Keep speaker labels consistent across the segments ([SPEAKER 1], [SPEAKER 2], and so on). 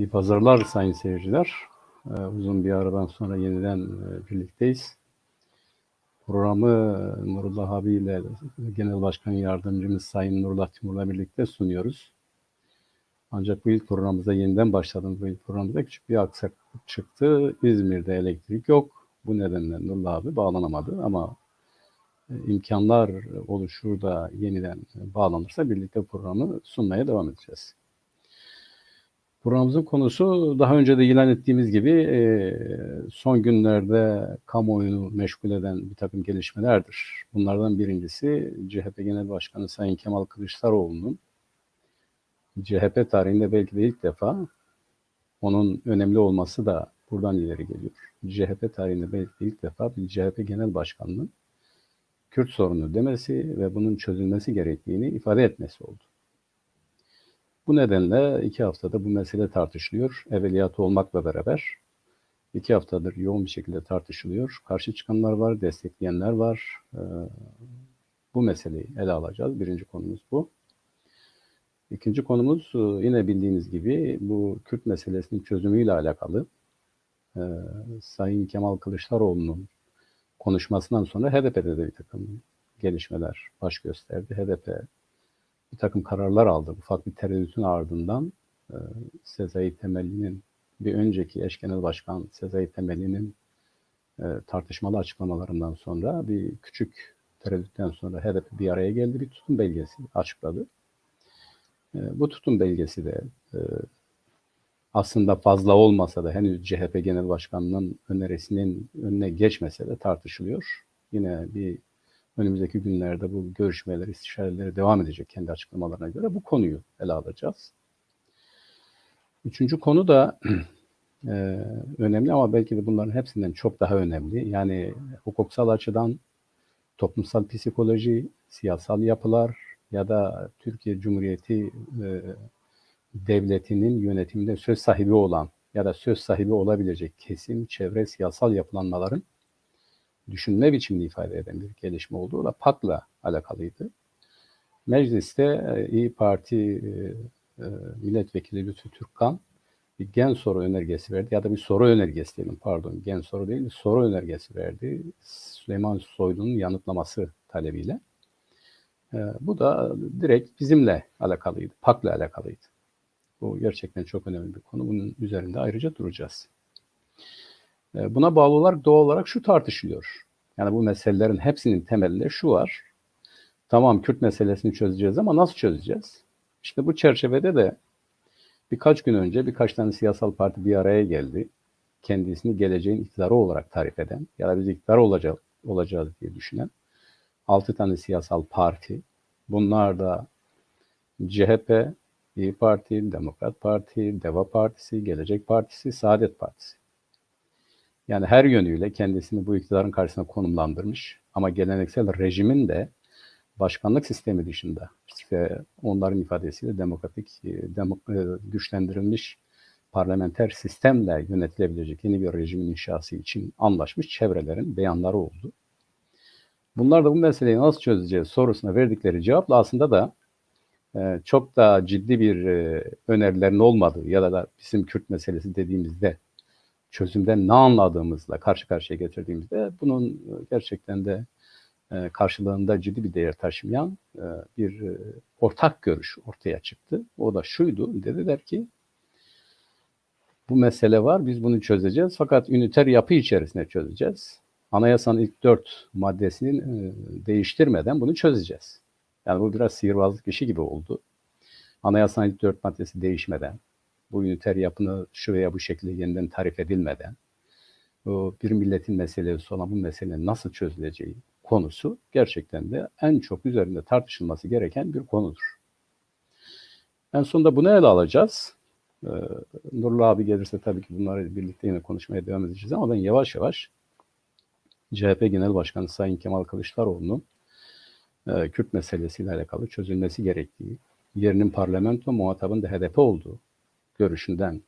[SPEAKER 1] İyi pazarlar sayın seyirciler. Uzun bir aradan sonra yeniden birlikteyiz. Programı Nurullah abi ile Genel Başkan Yardımcımız Sayın Nurullah Timur'la birlikte sunuyoruz. Ancak bu ilk programımıza yeniden başladım. Bu ilk programda küçük bir aksaklık çıktı. İzmir'de elektrik yok. Bu nedenle Nurullah abi bağlanamadı ama imkanlar oluşur da yeniden bağlanırsa birlikte programı sunmaya devam edeceğiz. Programımızın konusu daha önce de ilan ettiğimiz gibi son günlerde kamuoyunu meşgul eden bir takım gelişmelerdir. Bunlardan birincisi CHP Genel Başkanı Sayın Kemal Kılıçdaroğlu'nun CHP tarihinde belki de ilk defa, onun önemli olması da buradan ileri geliyor. CHP tarihinde belki de ilk defa bir CHP Genel Başkanı'nın Kürt sorunu demesi ve bunun çözülmesi gerektiğini ifade etmesi oldu. Bu nedenle 2 haftada bu mesele tartışılıyor. Evveliyatı olmakla beraber 2 haftadır yoğun bir şekilde tartışılıyor. Karşı çıkanlar var, destekleyenler var. Bu meseleyi ele alacağız. Birinci konumuz bu. İkinci konumuz yine bildiğiniz gibi bu Kürt meselesinin çözümüyle alakalı. Sayın Kemal Kılıçdaroğlu'nun konuşmasından sonra HDP'de de bir takım gelişmeler baş gösterdi. HDP bir takım kararlar aldı. Ufak bir tereddütün ardından Sezai Temelli'nin, bir önceki eş genel başkan Sezai Temelli'nin tartışmalı açıklamalarından sonra, bir küçük tereddütten sonra HDP bir araya geldi, bir tutum belgesi açıkladı. Bu tutum belgesi de aslında fazla olmasa da henüz CHP Genel Başkanı'nın önerisinin önüne geçmese de tartışılıyor. Yine önümüzdeki günlerde bu görüşmeler, istişareleri devam edecek kendi açıklamalarına göre. Bu konuyu ele alacağız. Üçüncü konu da önemli ama belki de bunların hepsinden çok daha önemli. Yani hukuksal açıdan toplumsal psikoloji, siyasal yapılar ya da Türkiye Cumhuriyeti devletinin yönetiminde söz sahibi olan ya da söz sahibi olabilecek kesim, çevre, siyasal yapılanmaların düşünme biçimini ifade eden bir gelişme olduğu da PAK'la alakalıydı. Mecliste İYİ Parti Milletvekili Lütfü Türkkan bir gen soru önergesi verdi ya da bir soru önergesi diyelim, pardon, gen soru değil, bir soru önergesi verdi Süleyman Soylu'nun yanıtlaması talebiyle. Bu da direkt bizimle alakalıydı, PAK'la alakalıydı. Bu gerçekten çok önemli bir konu. Bunun üzerinde ayrıca duracağız. Buna bağlı olarak doğal olarak şu tartışılıyor. Yani bu meselelerin hepsinin temelinde şu var. Tamam, Kürt meselesini çözeceğiz ama nasıl çözeceğiz? İşte bu çerçevede de birkaç gün önce birkaç tane siyasal parti bir araya geldi. Kendisini geleceğin iktidarı olarak tarif eden ya da biz iktidar olacağız diye düşünen 6 tane siyasal parti. Bunlar da CHP, İYİ Parti, Demokrat Parti, Deva Partisi, Gelecek Partisi, Saadet Partisi. Yani her yönüyle kendisini bu iktidarın karşısına konumlandırmış ama geleneksel rejimin de başkanlık sistemi dışında, işte onların ifadesiyle güçlendirilmiş parlamenter sistemle yönetilebilecek yeni bir rejimin inşası için anlaşmış çevrelerin beyanları oldu. Bunlar da bu meseleyi nasıl çözeceğiz sorusuna verdikleri cevapla aslında da çok da ciddi bir önerilerin olmadığı ya da bizim Kürt meselesi dediğimizde çözümden ne anladığımızla karşı karşıya getirdiğimizde bunun gerçekten de karşılığında ciddi bir değer taşımayan bir ortak görüş ortaya çıktı. O da şuydu, dediler ki bu mesele var, biz bunu çözeceğiz fakat üniter yapı içerisinde çözeceğiz. Anayasanın ilk 4 maddesini değiştirmeden bunu çözeceğiz. Yani bu biraz sihirbazlık işi gibi oldu. Anayasanın ilk 4 maddesi değişmeden, bu üniter yapını şu veya bu şekilde yeniden tarif edilmeden, bu bir milletin meselesi olan bu meselenin nasıl çözüleceği konusu gerçekten de en çok üzerinde tartışılması gereken bir konudur. En sonunda bunu ele alacağız. Nurullah abi gelirse tabii ki bunları birlikte yine konuşmaya devam edeceğiz ama ben yavaş yavaş CHP Genel Başkanı Sayın Kemal Kılıçdaroğlu'nun Kürt meselesiyle alakalı çözülmesi gerektiği, yerinin parlamento, muhatabın da HDP olduğu görüşünden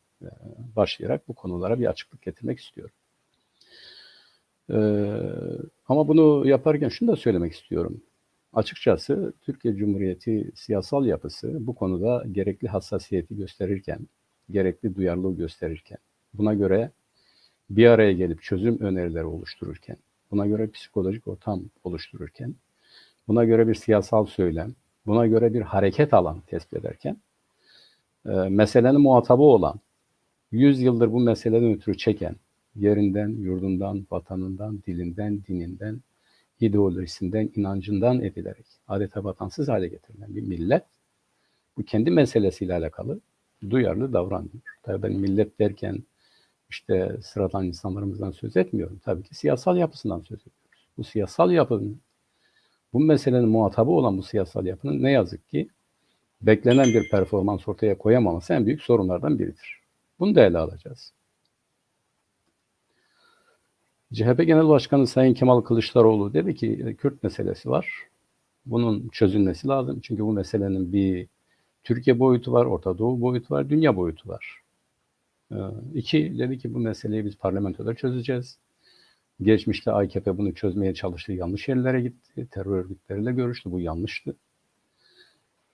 [SPEAKER 1] başlayarak bu konulara bir açıklık getirmek istiyorum. Ama bunu yaparken şunu da söylemek istiyorum. Açıkçası Türkiye Cumhuriyeti siyasal yapısı bu konuda gerekli hassasiyeti gösterirken gerekli duyarlılığı gösterirken, buna göre bir araya gelip çözüm önerileri oluştururken, buna göre psikolojik ortam oluştururken, buna göre bir siyasal söylem, buna göre bir hareket alanı tespit ederken, meselenin muhatabı olan, 100 yıldır bu meseleden ötürü çeken, yerinden, yurdundan, vatanından, dilinden, dininden, ideolojisinden, inancından edilerek adeta vatansız hale getirilen bir millet, bu kendi meselesiyle alakalı duyarlı davranmıyor. Tabii ben millet derken işte sıradan insanlarımızdan söz etmiyorum. Tabii ki siyasal yapısından söz ediyoruz. Bu siyasal yapının, bu meselenin muhatabı olan bu siyasal yapının ne yazık ki beklenen bir performans ortaya koyamaması en büyük sorunlardan biridir. Bunu da ele alacağız. CHP Genel Başkanı Sayın Kemal Kılıçdaroğlu dedi ki Kürt meselesi var. Bunun çözülmesi lazım. Çünkü bu meselenin bir Türkiye boyutu var, Orta Doğu boyutu var, dünya boyutu var. İki, dedi ki bu meseleyi biz parlamentoda çözeceğiz. Geçmişte AKP bunu çözmeye çalıştı, yanlış yerlere gitti, terör örgütleriyle görüştü, bu yanlıştı.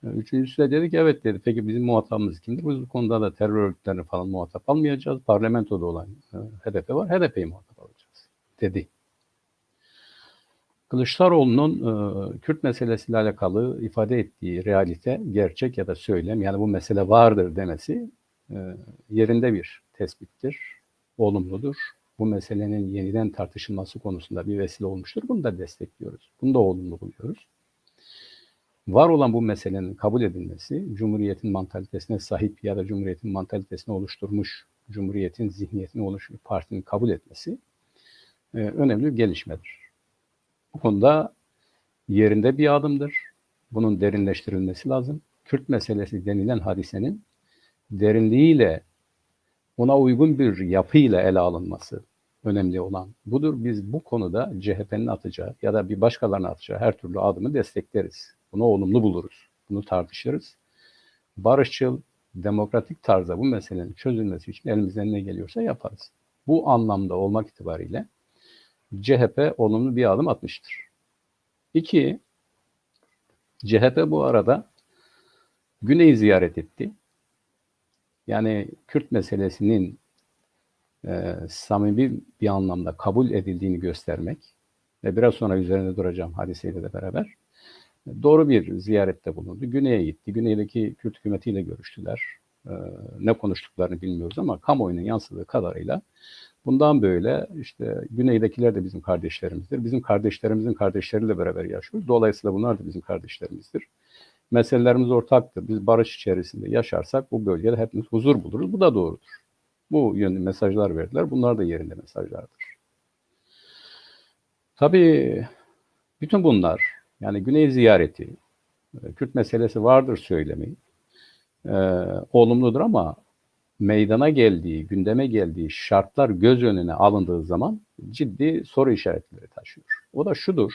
[SPEAKER 1] Üçüncüsü de dedi ki evet dedi, peki bizim muhatabımız kimdir? Biz bu konuda da terör örgütlerini falan muhatap almayacağız. Parlamentoda olan HDP var, HDP'yi muhatap alacağız dedi. Kılıçdaroğlu'nun Kürt meselesiyle alakalı ifade ettiği realite, gerçek ya da söylem, yani bu mesele vardır demesi yerinde bir tespittir, olumludur. Bu meselenin yeniden tartışılması konusunda bir vesile olmuştur. Bunu da destekliyoruz. Bunu da olumlu buluyoruz. Var olan bu meselenin kabul edilmesi, Cumhuriyet'in mantalitesine sahip ya da Cumhuriyet'in mantalitesini oluşturmuş, Cumhuriyet'in zihniyetini oluşturmuş partinin kabul etmesi önemli bir gelişmedir. Bu konuda yerinde bir adımdır. Bunun derinleştirilmesi lazım. Kürt meselesi denilen hadisenin derinliğiyle, ona uygun bir yapıyla ele alınması önemli olan budur. Biz bu konuda CHP'nin atacağı ya da bir başkalarının atacağı her türlü adımı destekleriz. Bunu olumlu buluruz. Bunu tartışırız. Barışçıl, demokratik tarzda bu meselenin çözülmesi için elimizden ne geliyorsa yaparız. Bu anlamda olmak itibariyle CHP olumlu bir adım atmıştır. İki, CHP bu arada Güney'i ziyaret etti. Yani Kürt meselesinin samimi bir anlamda kabul edildiğini göstermek ve biraz sonra üzerinde duracağım hadiseyle de beraber doğru bir ziyarette bulundu. Güney'e gitti. Güney'deki Kürt hükümetiyle görüştüler. Ne konuştuklarını bilmiyoruz ama kamuoyunun yansıdığı kadarıyla bundan böyle işte Güney'dekiler de bizim kardeşlerimizdir. Bizim kardeşlerimizin kardeşleriyle beraber yaşıyoruz. Dolayısıyla bunlar da bizim kardeşlerimizdir. Meselelerimiz ortaktır. Biz barış içerisinde yaşarsak bu bölgede hepimiz huzur buluruz. Bu da doğrudur. Bu yönde mesajlar verdiler. Bunlar da yerinde mesajlardır. Tabii bütün bunlar, yani Güney ziyareti, Kürt meselesi vardır söylemi olumludur ama meydana geldiği, gündeme geldiği şartlar göz önüne alındığı zaman ciddi soru işaretleri taşıyor. O da şudur.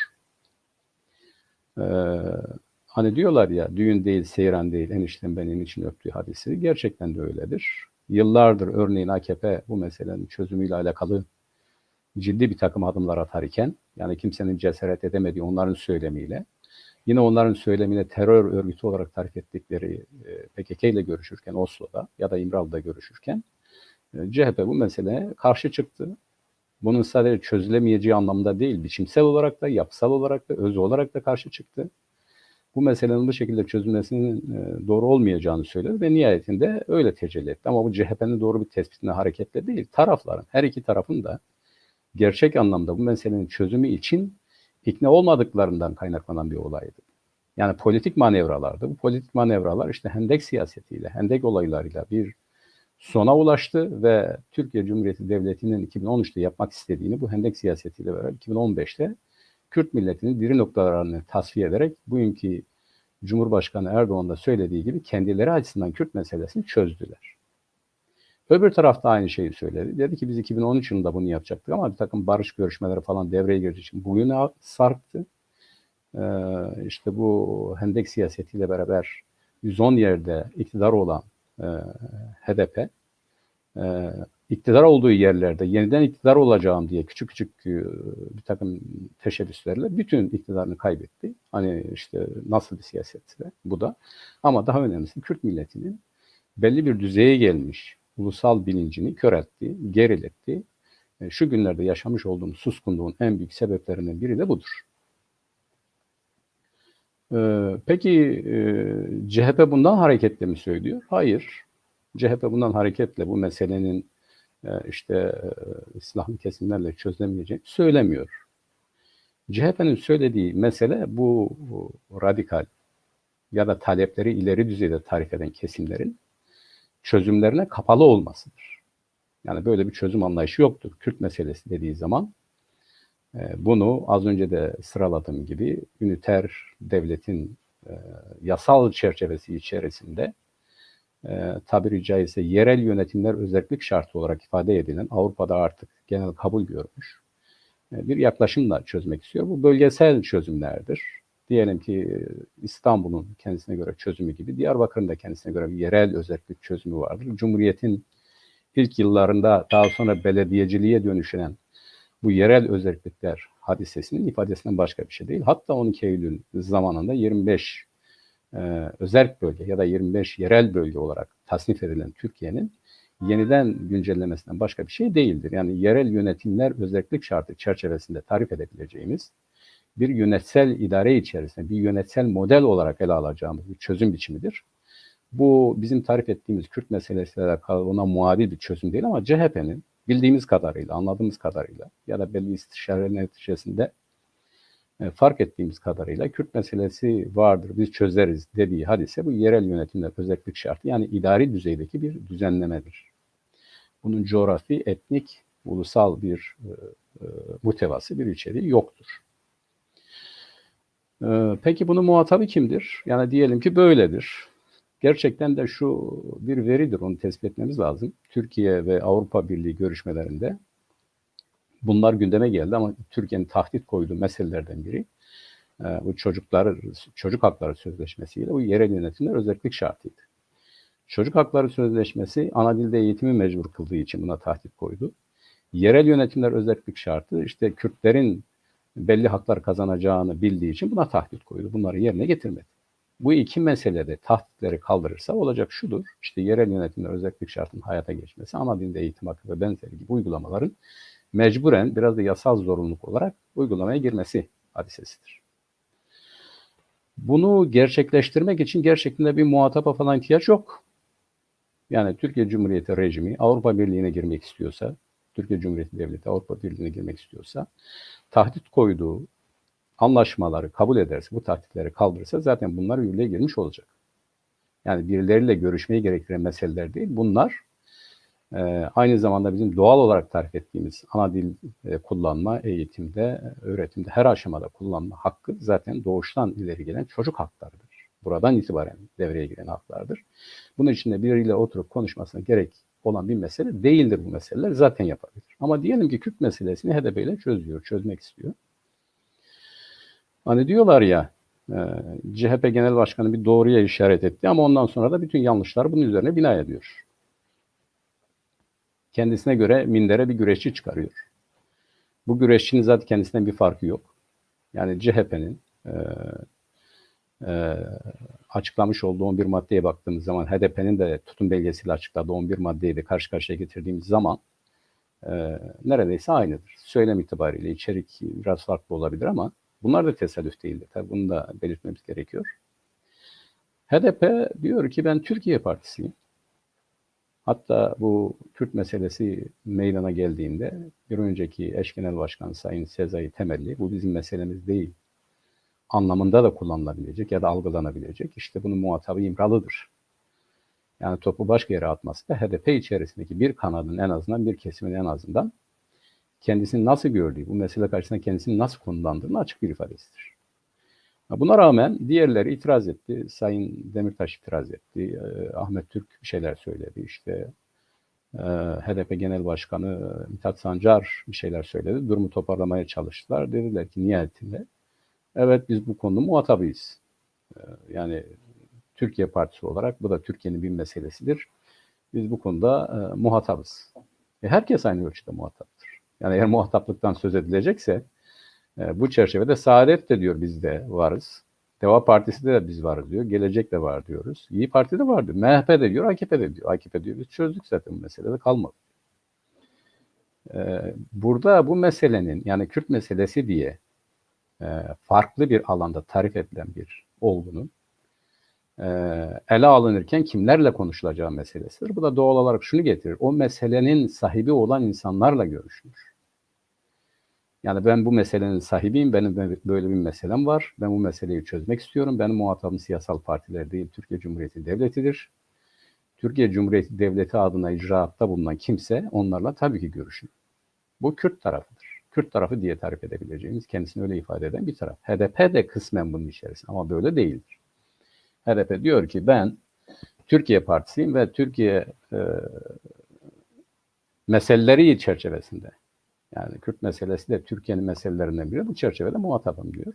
[SPEAKER 1] Hani diyorlar ya, düğün değil, seyran değil, eniştem benim için öptüğü hadisi. Gerçekten de öyledir. Yıllardır örneğin AKP bu meselenin çözümüyle alakalı ciddi bir takım adımlar atar iken, yani kimsenin cesaret edemediği onların söylemiyle, yine onların söylemiyle terör örgütü olarak tarif ettikleri PKK ile görüşürken Oslo'da ya da İmralı'da görüşürken CHP bu meseleye karşı çıktı. Bunun sadece çözülemeyeceği anlamda değil, biçimsel olarak da, yapısal olarak da, öz olarak da karşı çıktı. Bu meselenin bu şekilde çözülmesinin doğru olmayacağını söyledi ve nihayetinde öyle tecelli etti. Ama bu CHP'nin doğru bir tespitine hareketle değil, tarafların, her iki tarafın da gerçek anlamda bu meselenin çözümü için ikna olmadıklarından kaynaklanan bir olaydı. Yani politik manevralardı. Bu politik manevralar işte hendek siyasetiyle, hendek olaylarıyla bir sona ulaştı ve Türkiye Cumhuriyeti Devleti'nin 2013'te yapmak istediğini bu hendek siyasetiyle beraber 2015'te Kürt milletinin diri noktalarını tasfiye ederek bugünkü Cumhurbaşkanı Erdoğan'da söylediği gibi kendileri açısından Kürt meselesini çözdüler. Öbür tarafta aynı şeyi söyledi. Dedi ki biz 2013 yılında bunu yapacaktık ama bir takım barış görüşmeleri falan devreye girdiği için bugüne sarktı. İşte bu hendek siyasetiyle beraber 110 yerde iktidar olan HDP, iktidar olduğu yerlerde yeniden iktidar olacağım diye küçük küçük bir takım teşebbüslerle bütün iktidarını kaybetti. Hani işte nasıl bir siyasetse bu da. Ama daha önemlisi Kürt milletinin belli bir düzeye gelmiş ulusal bilincini köreltti, geriletti. Şu günlerde yaşamış olduğumuz suskunluğun en büyük sebeplerinden biri de budur. Peki CHP bundan hareketle mi söylüyor? Hayır. CHP bundan hareketle bu meselenin silahlı kesimlerle çözülemeyeceğini söylemiyor. CHP'nin söylediği mesele bu radikal ya da talepleri ileri düzeyde tarif eden kesimlerin çözümlerine kapalı olmasıdır. Yani böyle bir çözüm anlayışı yoktur. Kürt meselesi dediği zaman bunu az önce de sıraladığım gibi üniter devletin yasal çerçevesi içerisinde tabiri caizse yerel yönetimler özellik şartı olarak ifade edilen, Avrupa'da artık genel kabul görmüş bir yaklaşımla çözmek istiyor. Bu bölgesel çözümlerdir. Diyelim ki İstanbul'un kendisine göre çözümü gibi Diyarbakır'ın da kendisine göre bir yerel özellik çözümü vardır. Cumhuriyet'in ilk yıllarında daha sonra belediyeciliğe dönüşen bu yerel özellikler hadisesinin ifadesinden başka bir şey değil. Hatta 12 Eylül zamanında 25 özerk bölge ya da 25 yerel bölge olarak tasnif edilen Türkiye'nin yeniden güncellemesinden başka bir şey değildir. Yani yerel yönetimler özellik şartı çerçevesinde tarif edebileceğimiz bir yönetsel idare içerisinde bir yönetsel model olarak ele alacağımız bir çözüm biçimidir. Bu bizim tarif ettiğimiz Kürt meselesiyle alakalı ona muadil bir çözüm değil ama CHP'nin bildiğimiz kadarıyla, anladığımız kadarıyla ya da belli istişareler neticesinde fark ettiğimiz kadarıyla Kürt meselesi vardır, biz çözeriz dediği hadise bu yerel yönetimler özellik şartı yani idari düzeydeki bir düzenlemedir. Bunun coğrafi, etnik, ulusal bir muhtevası, bir içeriği yoktur. Peki bunun muhatabı kimdir? Yani diyelim ki böyledir. Gerçekten de şu bir veridir, onu tespit etmemiz lazım. Türkiye ve Avrupa Birliği görüşmelerinde bunlar gündeme geldi ama Türkiye'nin tahdit koyduğu meselelerden biri bu çocuk hakları sözleşmesiyle bu yerel yönetimler özellik şartıydı. Çocuk hakları sözleşmesi ana dilde eğitimi mecbur kıldığı için buna tahdit koydu. Yerel yönetimler özellik şartı işte Kürtlerin belli haklar kazanacağını bildiği için buna tahdit koydu. Bunları yerine getirmedi. Bu iki meselede tahditleri kaldırırsa olacak şudur. İşte yerel yönetimler özellik şartının hayata geçmesi, ana dilde eğitim hakkı ve benzeri gibi uygulamaların mecburen biraz da yasal zorunluluk olarak uygulamaya girmesi hadisesidir. Bunu gerçekleştirmek için gerçekten bir muhataba falan ihtiyaç yok. Yani Türkiye Cumhuriyeti rejimi Avrupa Birliği'ne girmek istiyorsa, Türkiye Cumhuriyeti Devleti Avrupa Birliği'ne girmek istiyorsa, tahdit koyduğu anlaşmaları kabul ederse, bu tahditleri kaldırırsa zaten bunlar yürürlüğe girmiş olacak. Yani birileriyle görüşmeyi gerektiren meseleler değil. Bunlar aynı zamanda bizim doğal olarak tarif ettiğimiz ana dil kullanma, eğitimde, öğretimde her aşamada kullanma hakkı zaten doğuştan ileri gelen çocuk haklarıdır. Buradan itibaren devreye giren haklardır. Bunun için de biriyle oturup konuşmasına gerek olan bir mesele değildir bu meseleler. Zaten yapabilir. Ama diyelim ki Kürt meselesini HDP ile çözüyor, çözmek istiyor. Hani diyorlar ya, CHP Genel Başkanı bir doğruya işaret etti ama ondan sonra da bütün yanlışları bunun üzerine bina ediyor. Kendisine göre mindere bir güreşçi çıkarıyor. Bu güreşçinin zaten kendisinden bir farkı yok. Yani CHP'nin açıklamış olduğu 11 maddeye baktığımız zaman, HDP'nin de tutum belgesiyle açıkladığı 11 maddeyi de karşı karşıya getirdiğimiz zaman neredeyse aynıdır. Söylem itibariyle içerik biraz farklı olabilir ama bunlar da tesadüf değildir. Tabii bunu da belirtmemiz gerekiyor. HDP diyor ki ben Türkiye Partisiyim. Hatta bu Kürt meselesi meydana geldiğinde bir önceki eş genel başkan Sayın Sezai Temelli bu bizim meselemiz değil anlamında da kullanılabilecek ya da algılanabilecek. İşte bunun muhatabı İmralı'dır. Yani topu başka yere atması da HDP içerisindeki bir kanadın en azından bir kesimin en azından kendisini nasıl gördüğü, bu mesele karşısında kendisini nasıl konumlandığını açık bir ifadesidir. Buna rağmen diğerleri itiraz etti. Sayın Demirtaş itiraz etti. Ahmet Türk bir şeyler söyledi. İşte HDP Genel Başkanı Mithat Sancar bir şeyler söyledi. Durumu toparlamaya çalıştılar. Dediler ki nihayetinde evet biz bu konuda muhatabıyız. Yani Türkiye Partisi olarak bu da Türkiye'nin bir meselesidir. Biz bu konuda muhatabız. Herkes aynı ölçüde muhataptır. Yani eğer muhataplıktan söz edilecekse bu çerçevede Saadet de diyor biz de varız. Deva Partisi de biz varız diyor. Gelecek de var diyoruz. İyi Parti de var diyor. MHP de diyor, AKP de diyor. AKP diyor biz çözdük zaten bu meselede kalmadı. Burada bu meselenin yani Kürt meselesi diye farklı bir alanda tarif edilen bir olgunun ele alınırken kimlerle konuşulacağı meselesidir. Bu da doğal olarak şunu getirir. O meselenin sahibi olan insanlarla görüşülür. Yani ben bu meselenin sahibiyim, benim böyle bir meselem var. Ben bu meseleyi çözmek istiyorum. Benim muhatabım siyasal partiler değil, Türkiye Cumhuriyeti Devleti'dir. Türkiye Cumhuriyeti Devleti adına icraatta bulunan kimse onlarla tabii ki görüşür. Bu Kürt tarafıdır. Kürt tarafı diye tarif edebileceğimiz, kendisini öyle ifade eden bir taraf. HDP de kısmen bunun içerisinde ama böyle değildir. HDP diyor ki ben Türkiye Partisiyim ve Türkiye meseleleri çerçevesinde, yani Kürt meselesi de Türkiye'nin meselelerinden biri, bu çerçevede muhatabım diyor.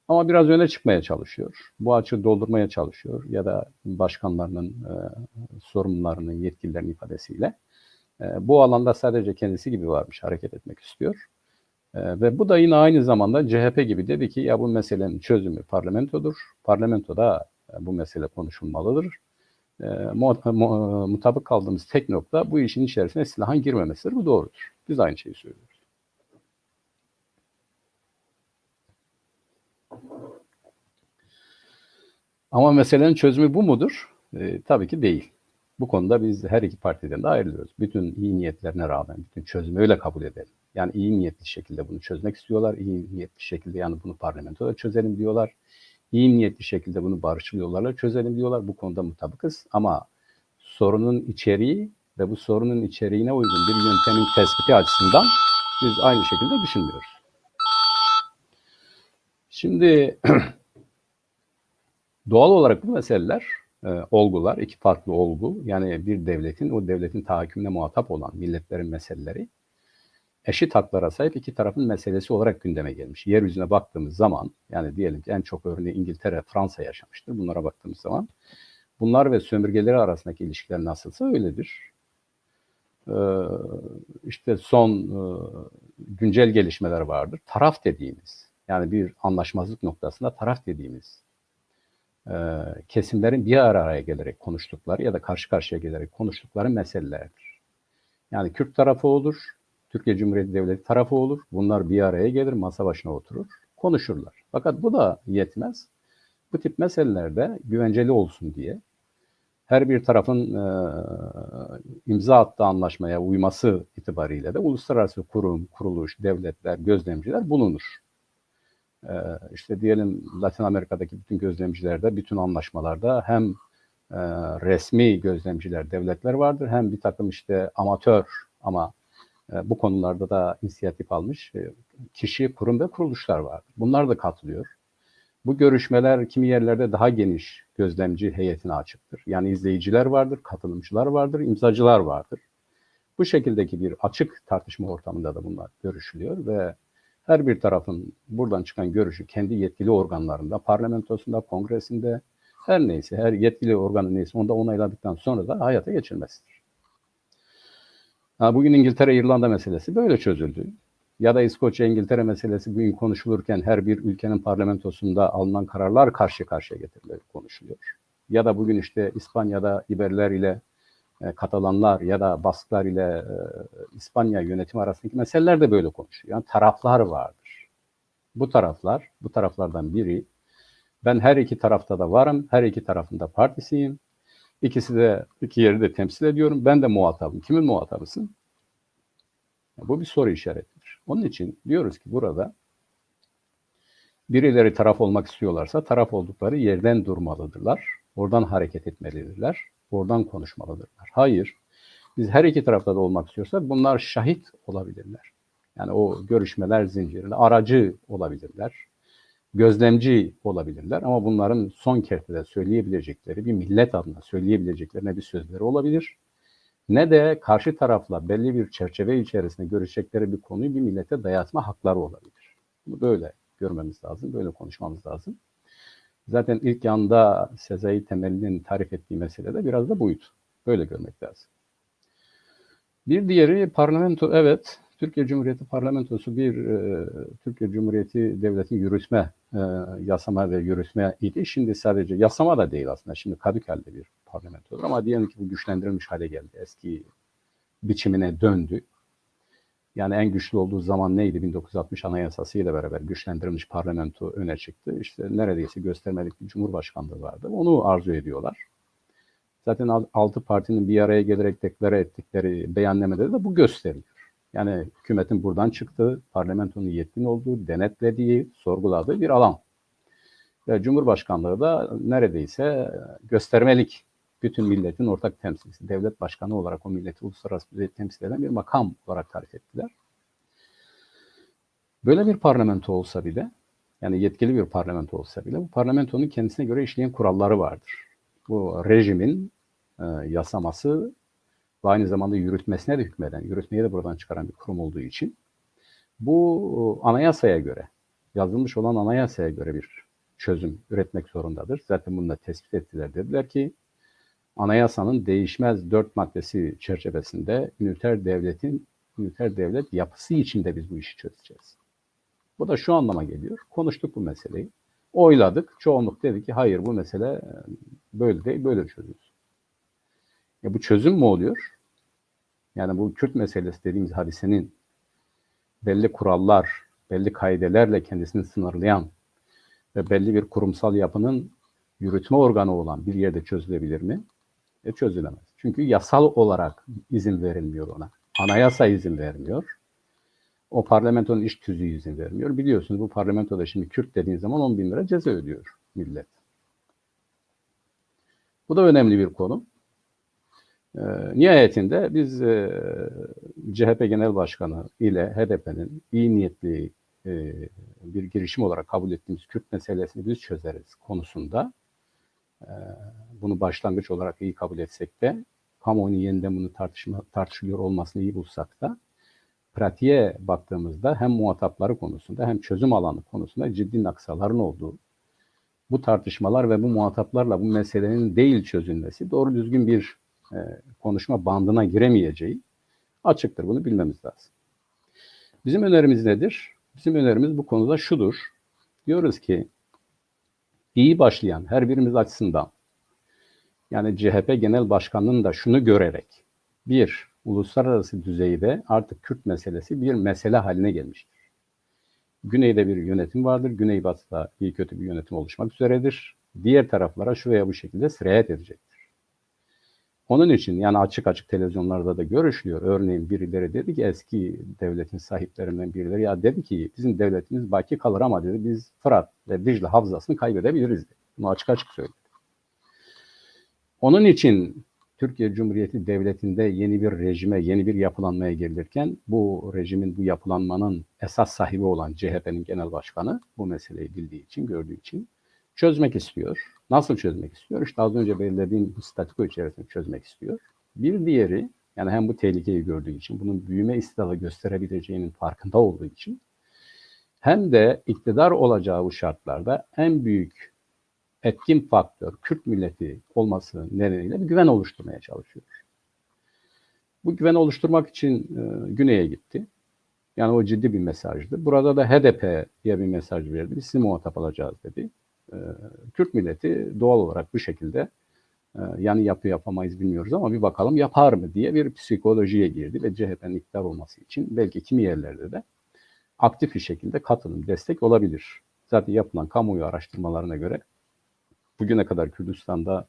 [SPEAKER 1] Ama biraz öne çıkmaya çalışıyor. Bu açığı doldurmaya çalışıyor ya da başkanlarının sorumlularının, yetkililerin ifadesiyle. Bu alanda sadece kendisi gibi varmış, hareket etmek istiyor. Ve bu da yine aynı zamanda CHP gibi dedi ki ya bu meselenin çözümü parlamentodur. Parlamentoda bu mesele konuşulmalıdır. Mutabık kaldığımız tek nokta bu işin içerisine silahın girmemesidir. Bu doğrudur. Biz aynı şeyi söylüyoruz. Ama meselenin çözümü bu mudur? Tabii ki değil. Bu konuda biz her iki partiden de ayrılıyoruz. Bütün iyi niyetlerine rağmen bütün çözümü öyle kabul edelim. Yani iyi niyetli şekilde bunu çözmek istiyorlar. İyi niyetli şekilde yani bunu parlamentoda çözelim diyorlar. İyi niyetli şekilde bunu barışçıl yollarla çözelim diyorlar. Bu konuda mutabıkız ama sorunun içeriği ve bu sorunun içeriğine uygun bir yöntemin tespiti açısından biz aynı şekilde düşünmüyoruz. Şimdi doğal olarak bu meseleler, olgular, iki farklı olgu, yani bir devletin, o devletin tahakkümüne muhatap olan milletlerin meseleleri, eşit haklara sahip iki tarafın meselesi olarak gündeme gelmiş. Yeryüzüne baktığımız zaman, yani diyelim ki en çok örneği İngiltere, Fransa yaşamıştır. Bunlara baktığımız zaman, bunlar ve sömürgeleri arasındaki ilişkiler nasılsa öyledir. İşte son güncel gelişmeler vardır. Taraf dediğimiz, yani bir anlaşmazlık noktasında taraf dediğimiz kesimlerin bir araya gelerek konuştukları ya da karşı karşıya gelerek konuştukları meselelerdir. Yani Kürt tarafı olur, Türkiye Cumhuriyeti Devleti tarafı olur. Bunlar bir araya gelir, masa başına oturur, konuşurlar. Fakat bu da yetmez. Bu tip meselelerde güvenceli olsun diye her bir tarafın imza attığı anlaşmaya uyması itibariyle de uluslararası kurum, kuruluş, devletler, gözlemciler bulunur. İşte diyelim Latin Amerika'daki bütün gözlemcilerde, bütün anlaşmalarda hem resmi gözlemciler, devletler vardır hem bir takım işte amatör ama bu konularda da inisiyatif almış kişi, kurum ve kuruluşlar vardır. Bunlar da katılıyor. Bu görüşmeler kimi yerlerde daha geniş gözlemci heyetine açıktır. Yani izleyiciler vardır, katılımcılar vardır, imzacılar vardır. Bu şekildeki bir açık tartışma ortamında da bunlar görüşülüyor ve her bir tarafın buradan çıkan görüşü kendi yetkili organlarında, parlamentosunda, kongresinde, her neyse, her yetkili organı neyse onu da onayladıktan sonra da hayata geçirmesidir. Bugün İngiltere-İrlanda meselesi böyle çözüldü. Ya da İskoçya-İngiltere meselesi bugün konuşulurken her bir ülkenin parlamentosunda alınan kararlar karşı karşıya getirilerek konuşuluyor. Ya da bugün işte İspanya'da İberler ile Katalanlar ya da Basklar ile İspanya yönetimi arasındaki meseleler de böyle konuşuyor. Yani taraflar vardır. Bu taraflardan biri, ben her iki tarafta da varım, her iki tarafında partisiyim. İki yeri de temsil ediyorum. Ben de muhatabım. Kimin muhatabısın? Bu bir soru işaretidir. Onun için diyoruz ki burada birileri taraf olmak istiyorlarsa taraf oldukları yerden durmalıdırlar. Oradan hareket etmelidirler. Oradan konuşmalıdırlar. Hayır, biz her iki tarafta da olmak istiyorsak bunlar şahit olabilirler. Yani o görüşmeler zincirinde aracı olabilirler. Gözlemci olabilirler ama bunların son kertede söyleyebilecekleri, bir millet adına söyleyebilecekleri ne bir sözleri olabilir, ne de karşı tarafla belli bir çerçeve içerisinde görüşecekleri bir konuyu bir millete dayatma hakları olabilir. Bunu böyle görmemiz lazım, böyle konuşmamız lazım. Zaten ilk yanda Sezai Temelli'nin tarif ettiği mesele de biraz da buydu. Böyle görmek lazım. Bir diğeri parlamento, evet, Türkiye Cumhuriyeti Parlamentosu Türkiye Cumhuriyeti Devleti yürütme, yasama ve yürütme idi. Şimdi sadece yasama da değil aslında. Şimdi Kadıköy'de bir parlamentodur ama diyelim ki bu güçlendirilmiş hale geldi. Eski biçimine döndü. Yani en güçlü olduğu zaman neydi? 1960 Anayasası ile beraber güçlendirilmiş parlamento öne çıktı. İşte neredeyse göstermelik bir cumhurbaşkanlığı vardı. Onu arzu ediyorlar. Zaten 6 partinin bir araya gelerek deklare ettikleri beyannamede de bu gösteriliyor. Yani hükümetin buradan çıktığı, parlamentonun yetkin olduğu, denetlediği, sorguladığı bir alan. Ve Cumhurbaşkanlığı da neredeyse göstermelik, bütün milletin ortak temsilcisi, devlet başkanı olarak o milleti uluslararası düzeyde temsil eden bir makam olarak tarif ettiler. Böyle bir parlamento olsa bile, yani yetkili bir parlamento olsa bile, bu parlamentonun kendisine göre işleyen kuralları vardır. Bu rejimin yasaması ve aynı zamanda yürütmesine de hükmeden, yürütmeyi de buradan çıkaran bir kurum olduğu için bu anayasaya göre, yazılmış olan anayasaya göre bir çözüm üretmek zorundadır. Zaten bunu da tespit ettiler. Dediler ki anayasanın değişmez 4 maddesi çerçevesinde üniter devlet yapısı içinde biz bu işi çözeceğiz. Bu da şu anlama geliyor. Konuştuk bu meseleyi. Oyladık. Çoğunluk dedi ki hayır bu mesele böyle değil, böyle çözülür. Bu çözüm mü oluyor? Yani bu Kürt meselesi dediğimiz hadisenin belli kurallar, belli kaidelerle kendisini sınırlayan ve belli bir kurumsal yapının yürütme organı olan bir yerde çözülebilir mi? Çözülemez. Çünkü yasal olarak izin verilmiyor ona. Anayasa izin vermiyor. O parlamentonun iş tüzüğü izin vermiyor. Biliyorsunuz bu parlamentoda şimdi Kürt dediğin zaman 10 bin lira ceza ödüyor millet. Bu da önemli bir konu. Nihayetinde biz CHP Genel Başkanı ile HDP'nin iyi niyetli bir girişim olarak kabul ettiğimiz Kürt meselesini biz çözeriz konusunda bunu başlangıç olarak iyi kabul etsek de kamuoyunun yeniden bunu tartışılıyor olmasını iyi bulsak da pratiğe baktığımızda hem muhatapları konusunda hem çözüm alanı konusunda ciddi naksaların olduğu, bu tartışmalar ve bu muhataplarla bu meselenin değil çözülmesi doğru düzgün bir konuşma bandına giremeyeceği açıktır. Bunu bilmemiz lazım. Bizim önerimiz nedir? Bizim önerimiz bu konuda şudur. Diyoruz ki iyi başlayan her birimiz açısından yani CHP Genel Başkanı'nın da şunu görerek bir, uluslararası düzeyde artık Kürt meselesi bir mesele haline gelmiştir. Güneyde bir yönetim vardır. Güneybatıda iyi kötü bir yönetim oluşmak üzeredir. Diğer taraflara şu veya bu şekilde sirayet edecektir. Onun için yani açık açık televizyonlarda da görüşülüyor. Örneğin birileri dedi ki eski devletin sahiplerinden birileri ya dedi ki bizim devletimiz baki kalır ama dedi biz Fırat ve Dicle havzasını kaybedebiliriz dedi. Bunu açık açık söyledi. Onun için Türkiye Cumhuriyeti Devleti'nde yeni bir rejime, yeni bir yapılanmaya gelirken bu rejimin, bu yapılanmanın esas sahibi olan CHP'nin genel başkanı bu meseleyi bildiği için, gördüğü için çözmek istiyor. Nasıl çözmek istiyor? İşte az önce belirlediğim bu statiko içerisinde çözmek istiyor. Bir diğeri, yani hem bu tehlikeyi gördüğü için, bunun büyüme istidadı gösterebileceğinin farkında olduğu için hem de iktidar olacağı bu şartlarda en büyük etkin faktör Kürt milleti olması nedeniyle bir güven oluşturmaya çalışıyor. Bu güven oluşturmak için Güney'e gitti. Yani o ciddi bir mesajdı. Burada da HDP diye bir mesaj verdi. Biz sizi muhatap alacağız dedi. Kürt milleti doğal olarak bu şekilde yani yapamayız bilmiyoruz ama bir bakalım yapar mı diye bir psikolojiye girdi ve CHP'nin iktidar olması için belki kimi yerlerde de aktif bir şekilde katılım, destek olabilir. Zaten yapılan kamuoyu araştırmalarına göre bugüne kadar Kürdistan'da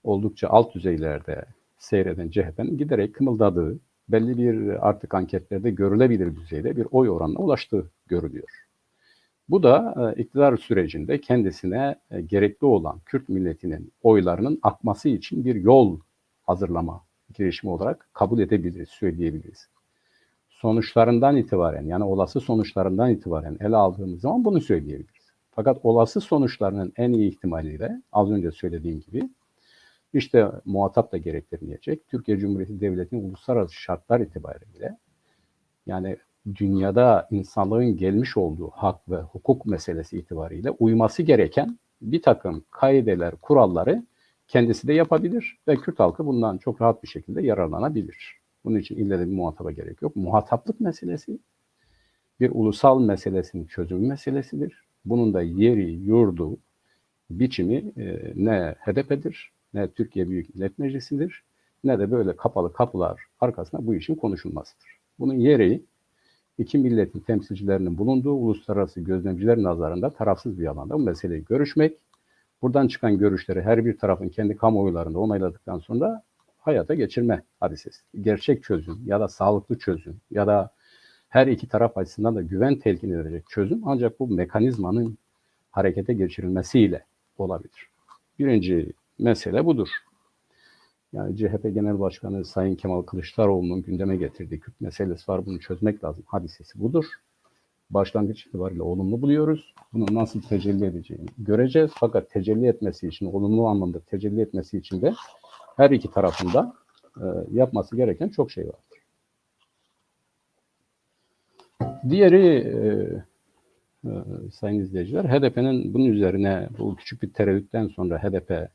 [SPEAKER 1] oldukça alt düzeylerde seyreden CHP'nin giderek kımıldadığı, belli bir artık anketlerde görülebilir düzeyde bir oy oranına ulaştığı görülüyor. Bu da iktidar sürecinde kendisine gerekli olan Kürt milletinin oylarının akması için bir yol hazırlama girişimi olarak kabul edebiliriz, söyleyebiliriz. Sonuçlarından itibaren yani olası sonuçlarından itibaren ele aldığımız zaman bunu söyleyebiliriz. Fakat olası sonuçlarının en iyi ihtimaliyle az önce söylediğim gibi işte muhatap da gerektirmeyecek. Türkiye Cumhuriyeti Devleti'nin uluslararası şartlar itibariyle yani dünyada insanlığın gelmiş olduğu hak ve hukuk meselesi itibariyle uyması gereken bir takım kaideler, kuralları kendisi de yapabilir ve Kürt halkı bundan çok rahat bir şekilde yararlanabilir. Bunun için ille de bir muhataba gerek yok. Muhataplık meselesi bir ulusal meselesinin çözümü meselesidir. Bunun da yeri, yurdu, biçimi ne HDP'dir, ne Türkiye Büyük Millet Meclisi'dir, ne de böyle kapalı kapılar arkasında bu işin konuşulmasıdır. Bunun yeri iki milletin temsilcilerinin bulunduğu uluslararası gözlemciler nazarında tarafsız bir alanda bu meseleyi görüşmek, buradan çıkan görüşleri her bir tarafın kendi kamuoylarında onayladıktan sonra hayata geçirme hadisesi. Gerçek çözüm ya da sağlıklı çözüm ya da her iki taraf açısından da güven telkin edecek çözüm ancak bu mekanizmanın harekete geçirilmesiyle olabilir. Birinci mesele budur. Yani CHP Genel Başkanı Sayın Kemal Kılıçdaroğlu'nun gündeme getirdiği Kürt meselesi var, bunu çözmek lazım hadisesi budur. Başlangıç itibariyle olumlu buluyoruz. Bunu nasıl tecelli edeceğini göreceğiz. Fakat tecelli etmesi için, olumlu anlamda tecelli etmesi için de her iki tarafında yapması gereken çok şey vardır. Diğeri sayın izleyiciler, HDP'nin bunun üzerine bu küçük bir tereddütten sonra HDP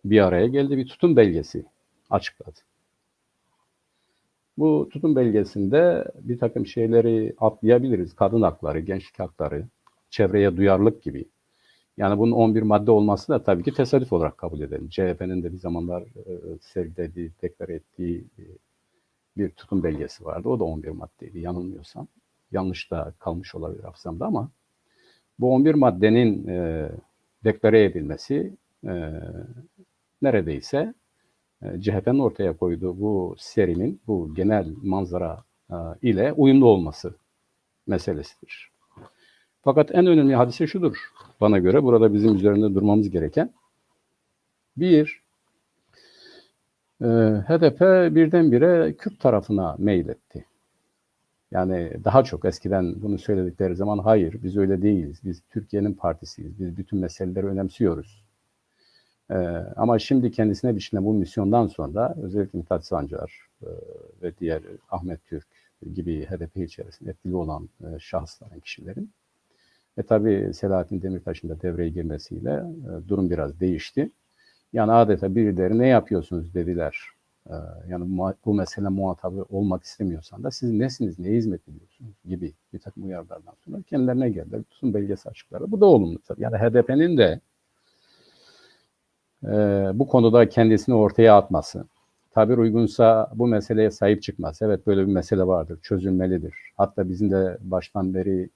[SPEAKER 1] bir araya geldi, bir tutum belgesi açıkladı. Bu tutum belgesinde bir takım şeyleri atlayabiliriz. Kadın hakları, gençlik hakları, çevreye duyarlılık gibi. Yani bunun 11 madde olması da tabii ki tesadüf olarak kabul edelim. CHP'nin de bir zamanlar sergilediği, deklar ettiği bir tutum belgesi vardı. O da 11 maddeydi yanılmıyorsam. Yanlış da kalmış olabilir hafızamda ama bu 11 maddenin deklare edilmesi neredeyse CHP'nin ortaya koyduğu bu serinin, bu genel manzara ile uyumlu olması meselesidir. Fakat en önemli hadise şudur. Bana göre burada bizim üzerinde durmamız gereken bir, HDP birdenbire Kürt tarafına meyletti. Yani daha çok eskiden bunu söyledikleri zaman hayır biz öyle değiliz, biz Türkiye'nin partisiyiz, biz bütün meseleleri önemsiyoruz. Ama şimdi kendisine biçilen bu misyondan sonra özellikle Mithat Sancar ve diğer Ahmet Türk gibi HDP içerisinde etkili olan şahısların, kişilerin tabii Selahattin Demirtaş'ın da devreye girmesiyle durum biraz değişti. Yani adeta birileri ne yapıyorsunuz dediler. Yani bu mesele muhatabı olmak istemiyorsan da siz nesiniz, neye hizmet ediyorsunuz gibi bir takım uyarılardan sonra kendilerine geldiler. Tutum belgesi açıkları. Bu da olumlu tabii. Yani HDP'nin de bu konuda kendisini ortaya atması, tabir uygunsa bu meseleye sahip çıkması. Evet böyle bir mesele vardır, çözülmelidir. Hatta bizim de baştan beri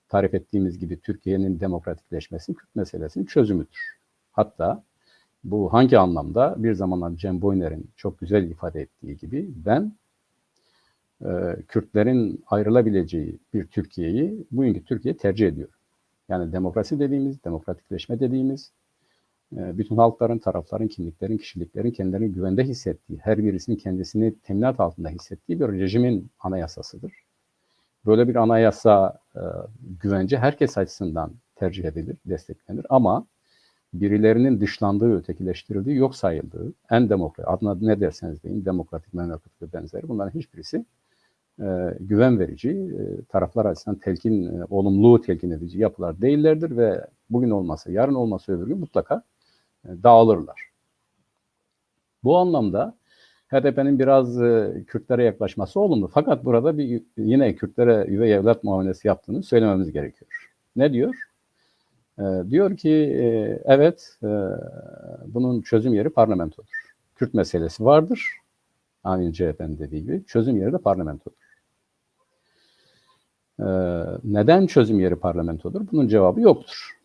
[SPEAKER 1] tarif ettiğimiz gibi Türkiye'nin demokratikleşmesi Kürt meselesinin çözümüdür. Hatta bu hangi anlamda? Bir zamanlar Cem Boyner'in çok güzel ifade ettiği gibi ben Kürtlerin ayrılabileceği bir Türkiye'yi, bugünkü Türkiye'yi tercih ediyorum. Yani demokrasi dediğimiz, demokratikleşme dediğimiz, bütün halkların, tarafların, kimliklerin, kişiliklerin kendilerini güvende hissettiği, her birisinin kendisini teminat altında hissettiği bir rejimin anayasasıdır. Böyle bir anayasa güvence herkes açısından tercih edilir, desteklenir ama birilerinin dışlandığı, ötekileştirildiği, yok sayıldığı, en demokratik, adına ne derseniz deyin, demokratik, memleketlik ve benzeri bunların hiçbirisi güven verici, taraflar açısından olumlu telkin edici yapılar değillerdir ve bugün olmasa, yarın olmasa öbür gün mutlaka dağılırlar. Bu anlamda HDP'nin biraz Kürtlere yaklaşması olumlu. Fakat burada yine Kürtlere üvey evlat muamelesi yaptığını söylememiz gerekiyor. Ne diyor? Diyor ki evet bunun çözüm yeri parlamentodur. Kürt meselesi vardır. Aynı CHP'nin dediği gibi. Çözüm yeri de parlamentodur. Neden çözüm yeri parlamentodur? Bunun cevabı yoktur.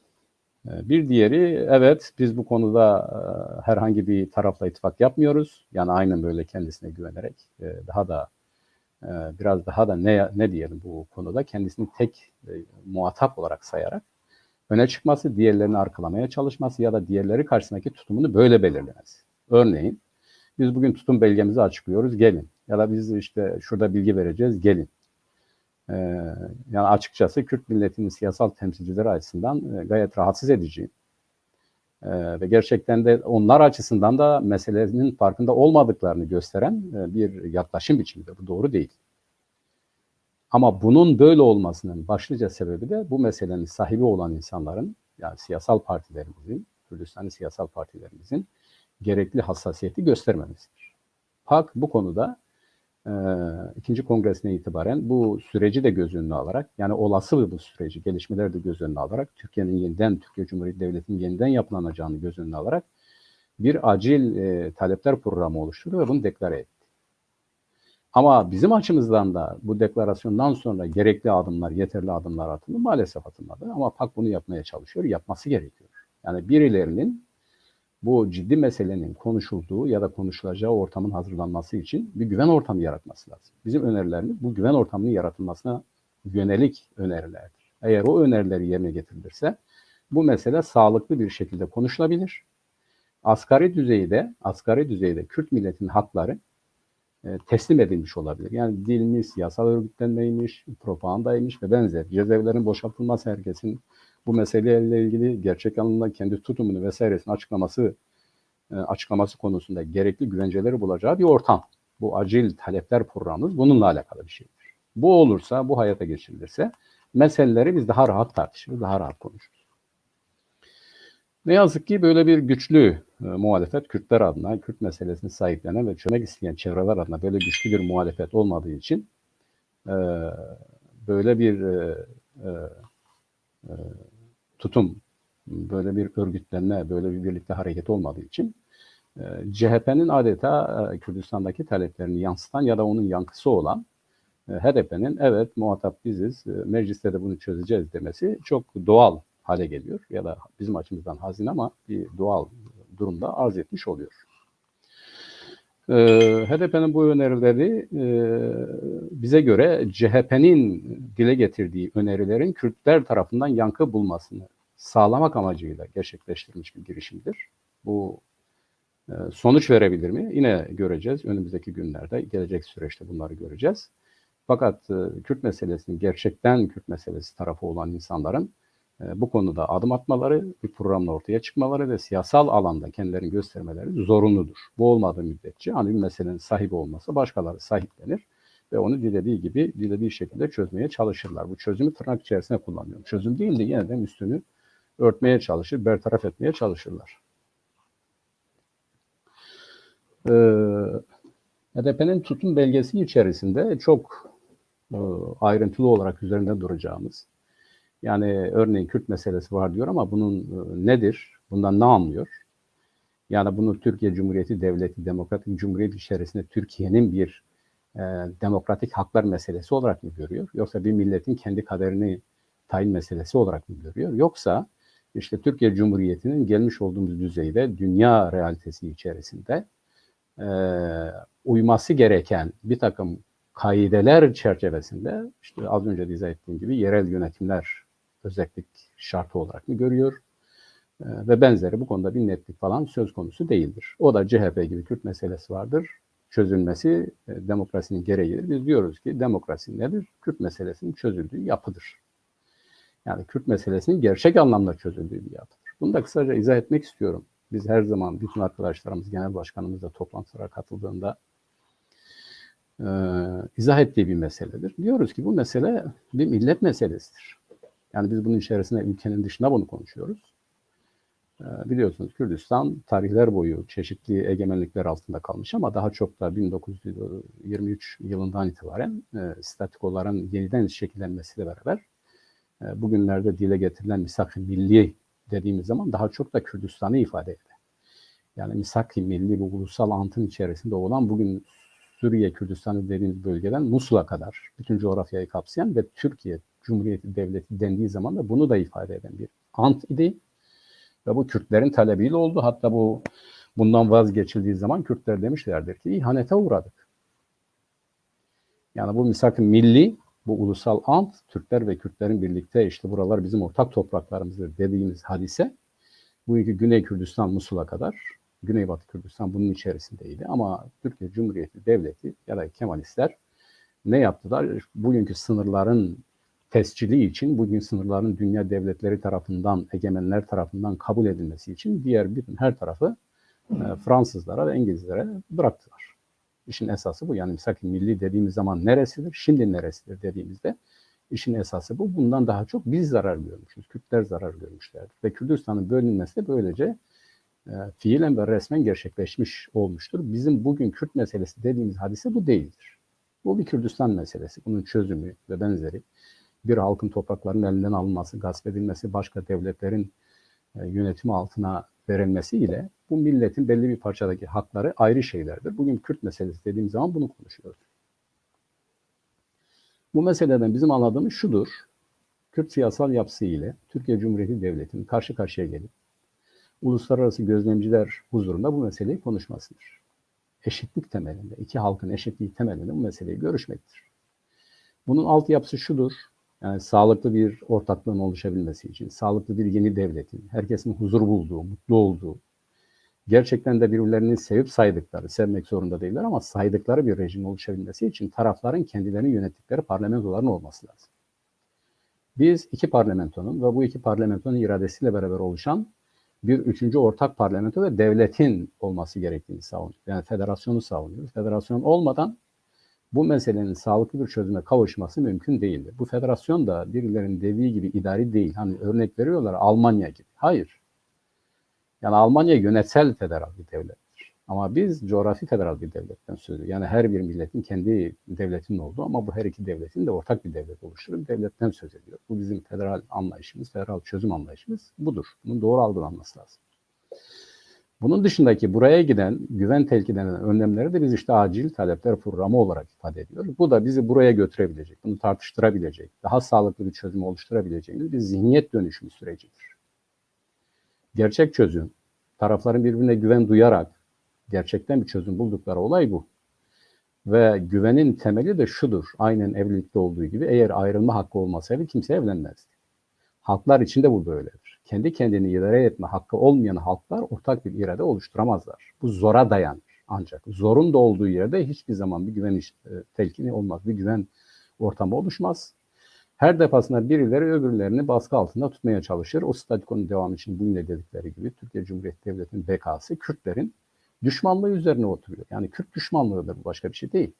[SPEAKER 1] Bir diğeri evet biz bu konuda herhangi bir tarafla ittifak yapmıyoruz. Yani aynen böyle kendisine güvenerek daha da biraz daha da ne diyelim bu konuda kendisini tek muhatap olarak sayarak öne çıkması, diğerlerini arkalamaya çalışması ya da diğerleri karşısındaki tutumunu böyle belirlemesi. Örneğin biz bugün tutum belgemizi açıklıyoruz, gelin. Ya da biz işte şurada bilgi vereceğiz, gelin. Yani açıkçası Kürt milletinin siyasal temsilcileri açısından gayet rahatsız edici. Ve gerçekten de onlar açısından da meselenin farkında olmadıklarını gösteren bir yaklaşım biçimidir. Bu doğru değil. Ama bunun böyle olmasının başlıca sebebi de bu meselenin sahibi olan insanların, yani siyasal partilerimizin, Kürdistan'ın siyasal partilerimizin gerekli hassasiyeti göstermemesidir. PAK bu konuda ikinci kongresine itibaren bu süreci de göz önüne alarak, yani olası bu süreci, gelişmeleri de göz önüne alarak, Türkiye Cumhuriyeti Devleti'nin yeniden yapılanacağını göz önüne alarak bir acil talepler programı oluşturdu ve bunu deklare etti. Ama bizim açımızdan da bu deklarasyondan sonra gerekli adımlar, yeterli adımlar atıldı. Maalesef atılmadı ama PAK bunu yapmaya çalışıyor, yapması gerekiyor. Yani birilerinin bu ciddi meselenin konuşulduğu ya da konuşulacağı ortamın hazırlanması için bir güven ortamı yaratması lazım. Bizim önerilerimiz bu güven ortamının yaratılmasına yönelik önerilerdir. Eğer o önerileri yerine getirilirse bu mesele sağlıklı bir şekilde konuşulabilir. Asgari düzeyde Kürt milletinin hakları teslim edilmiş olabilir. Yani dilmiş, siyasal örgütlenmeymiş, propagandaymış ve benzeri. Cezaevlerin boşaltılması, herkesin bu meseleyle ilgili gerçek anlamda kendi tutumunu vesairesini açıklaması konusunda gerekli güvenceleri bulacağı bir ortam. Bu acil talepler programımız bununla alakalı bir şeydir. Bu olursa, bu hayata geçirilirse meseleleri biz daha rahat tartışırız, daha rahat konuşuruz. Ne yazık ki böyle bir güçlü muhalefet, Kürtler adına, Kürt meselesini sahiplenen ve çözmek isteyen çevreler adına böyle güçlü bir muhalefet olmadığı için böyle bir tutum, böyle bir örgütlenme, böyle bir birlikte hareket olmadığı için CHP'nin adeta Kürdistan'daki taleplerini yansıtan ya da onun yankısı olan HDP'nin evet muhatap biziz, mecliste de bunu çözeceğiz demesi çok doğal hale geliyor. Ya da bizim açımızdan hazin ama bir doğal durumda arz etmiş oluyor. HDP'nin bu önerileri bize göre CHP'nin dile getirdiği önerilerin Kürtler tarafından yankı bulmasını sağlamak amacıyla gerçekleştirilmiş bir girişimdir. Bu sonuç verebilir mi? Yine göreceğiz. Önümüzdeki günlerde, gelecek süreçte bunları göreceğiz. Fakat Kürt meselesinin gerçekten Kürt meselesi tarafı olan insanların bu konuda adım atmaları, bir programla ortaya çıkmaları ve siyasal alanda kendilerini göstermeleri zorunludur. Bu olmadığı müddetçe hani bir meselenin sahibi olması başkaları sahiplenir ve onu dilediği şekilde çözmeye çalışırlar. Bu çözümü tırnak içerisinde kullanıyorum. Çözüm değil de yeniden üstünü örtmeye çalışır, bertaraf etmeye çalışırlar. HDP'nin tutum belgesi içerisinde çok ayrıntılı olarak üzerinde duracağımız, yani örneğin Kürt meselesi var diyor ama bunun nedir? Bundan ne anlıyor? Yani bunu Türkiye Cumhuriyeti Devleti, demokratik cumhuriyet içerisinde Türkiye'nin bir demokratik haklar meselesi olarak mı görüyor? Yoksa bir milletin kendi kaderini tayin meselesi olarak mı görüyor? Yoksa işte Türkiye Cumhuriyeti'nin gelmiş olduğumuz düzeyde dünya realitesi içerisinde uyması gereken bir takım kaideler çerçevesinde işte az önce de izah ettiğim gibi yerel yönetimler özellik şartı olarak mı görüyor? Ve benzeri bu konuda bir netlik falan söz konusu değildir. O da CHP gibi Kürt meselesi vardır. Çözülmesi demokrasinin gereğidir. Biz diyoruz ki demokrasi nedir? Kürt meselesinin çözüldüğü yapıdır. Yani Kürt meselesinin gerçek anlamda çözüldüğü bir yapıdır. Bunu da kısaca izah etmek istiyorum. Biz her zaman bütün arkadaşlarımız, genel başkanımız da toplantılara katıldığında izah ettiği bir meseledir. Diyoruz ki bu mesele bir millet meselesidir. Yani biz bunun içerisinde ülkenin dışında bunu konuşuyoruz. Biliyorsunuz Kürdistan tarihler boyu çeşitli egemenlikler altında kalmış ama daha çok da 1923 yılından itibaren statikoların yeniden şekillenmesiyle beraber bugünlerde dile getirilen misak-ı milli dediğimiz zaman daha çok da Kürdistan'ı ifade eder. Yani misak-ı milli bu ulusal antın içerisinde olan bugün Suriye Kürdistan'ı dediğimiz bölgeden Musul'a kadar bütün coğrafyayı kapsayan ve Türkiye Cumhuriyeti Devleti dendiği zaman da bunu da ifade eden bir ant idi. Ve bu Kürtlerin talebiyle oldu. Hatta bundan vazgeçildiği zaman Kürtler demişlerdir ki ihanete uğradık. Yani bu misak-ı milli, bu ulusal ant, Türkler ve Kürtlerin birlikte işte buralar bizim ortak topraklarımızdır dediğimiz hadise, bugünkü Güney Kürdistan Musul'a kadar, Güneybatı Kürdistan bunun içerisindeydi. Ama Türkiye Cumhuriyeti Devleti ya da Kemalistler ne yaptılar? Bugünkü sınırların tescili için, bugün sınırların dünya devletleri tarafından, egemenler tarafından kabul edilmesi için diğer bütün her tarafı Fransızlara ve İngilizlere bıraktılar. İşin esası bu. Yani misak-ı milli dediğimiz zaman neresidir, şimdi neresidir dediğimizde işin esası bu. Bundan daha çok biz zarar görmüşüz. Kürtler zarar görmüşlerdir. Ve Kürdistan'ın bölünmesi de böylece fiilen ve resmen gerçekleşmiş olmuştur. Bizim bugün Kürt meselesi dediğimiz hadise bu değildir. Bu bir Kürdistan meselesi. Bunun çözümü ve benzeri bir halkın topraklarının elinden alınması, gasp edilmesi, başka devletlerin yönetimi altına verilmesiyle bu milletin belli bir parçadaki hakları ayrı şeylerdir. Bugün Kürt meselesi dediğim zaman bunu konuşuyoruz. Bu meseleden bizim anladığımız şudur. Kürt siyasal yapısı ile Türkiye Cumhuriyeti Devleti'nin karşı karşıya gelip uluslararası gözlemciler huzurunda bu meseleyi konuşmasıdır. Eşitlik temelinde, iki halkın eşitliği temelinde bu meseleyi görüşmektir. Bunun altyapısı şudur. Yani sağlıklı bir ortaklığın oluşabilmesi için, sağlıklı bir yeni devletin, herkesin huzur bulduğu, mutlu olduğu, gerçekten de birbirlerini sevip saydıkları, sevmek zorunda değiller ama saydıkları bir rejim oluşabilmesi için tarafların kendilerini yönettikleri parlamentoların olması lazım. Biz iki parlamentonun ve bu iki parlamentonun iradesiyle beraber oluşan bir üçüncü ortak parlamento ve devletin olması gerektiğini savunuyoruz. Yani federasyonu savunuyoruz. Federasyon olmadan bu meselenin sağlıklı bir çözüme kavuşması mümkün değildir. Bu federasyon da birilerinin dediği gibi idari değil. Hani örnek veriyorlar Almanya gibi. Hayır. Yani Almanya yönetsel federal bir devlettir. Ama biz coğrafi federal bir devletten söz ediyoruz. Yani her bir milletin kendi devletinin olduğu ama bu her iki devletin de ortak bir devlet oluşturur bir devletten söz ediyor. Bu bizim federal anlayışımız, federal çözüm anlayışımız budur. Bunun doğru algılanması lazım. Bunun dışındaki buraya giden güven telkinlenen önlemleri de biz işte acil talepler programı olarak ifade ediyoruz. Bu da bizi buraya götürebilecek, bunu tartıştırabilecek, daha sağlıklı bir çözüm oluşturabileceğimiz bir zihniyet dönüşümü sürecidir. Gerçek çözüm, tarafların birbirine güven duyarak gerçekten bir çözüm buldukları olay bu. Ve güvenin temeli de şudur, aynen evlilikte olduğu gibi eğer ayrılma hakkı olmasaydı kimse evlenmezdi. Halklar için de bu böyledir. Kendi kendini idare etme hakkı olmayan halklar ortak bir irade oluşturamazlar. Bu zora dayanır. Ancak zorun da olduğu yerde hiçbir zaman bir güven telkini olmaz, bir güven ortamı oluşmaz. Her defasında birileri öbürlerini baskı altında tutmaya çalışır. O statükonun devamı için bugün de dedikleri gibi Türkiye Cumhuriyeti Devleti'nin bekası Kürtlerin düşmanlığı üzerine oturuyor. Yani Kürt düşmanlığıdır, bu başka bir şey değil.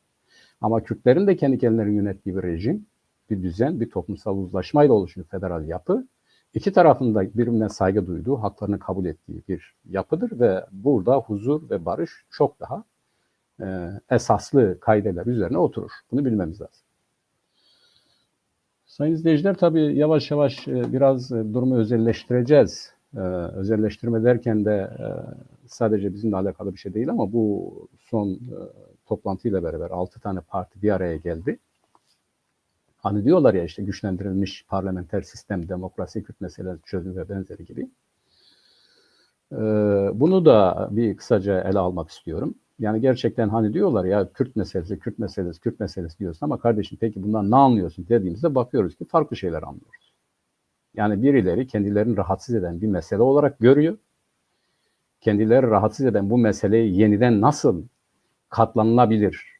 [SPEAKER 1] Ama Kürtlerin de kendi kendilerinin yönettiği bir rejim, bir düzen, bir toplumsal uzlaşmayla oluşan federal yapı, iki tarafın da birbirine saygı duyduğu, haklarını kabul ettiği bir yapıdır ve burada huzur ve barış çok daha esaslı kaideler üzerine oturur. Bunu bilmemiz lazım. Sayın izleyiciler, tabii yavaş yavaş biraz durumu özelleştireceğiz. Özelleştirme derken de sadece bizimle alakalı bir şey değil ama bu son toplantıyla beraber 6 tane parti bir araya geldi. Hani diyorlar ya işte güçlendirilmiş parlamenter sistem, demokrasi, Kürt meselesi çözümü ve benzeri gibi. Bunu da bir kısaca ele almak istiyorum. Yani gerçekten hani diyorlar ya Kürt meselesi, Kürt meselesi, Kürt meselesi diyorsun ama kardeşim peki bundan ne anlıyorsun dediğimizde bakıyoruz ki farklı şeyler anlıyoruz. Yani birileri kendilerini rahatsız eden bir mesele olarak görüyor. Kendileri rahatsız eden bu meseleyi yeniden nasıl katlanılabilir?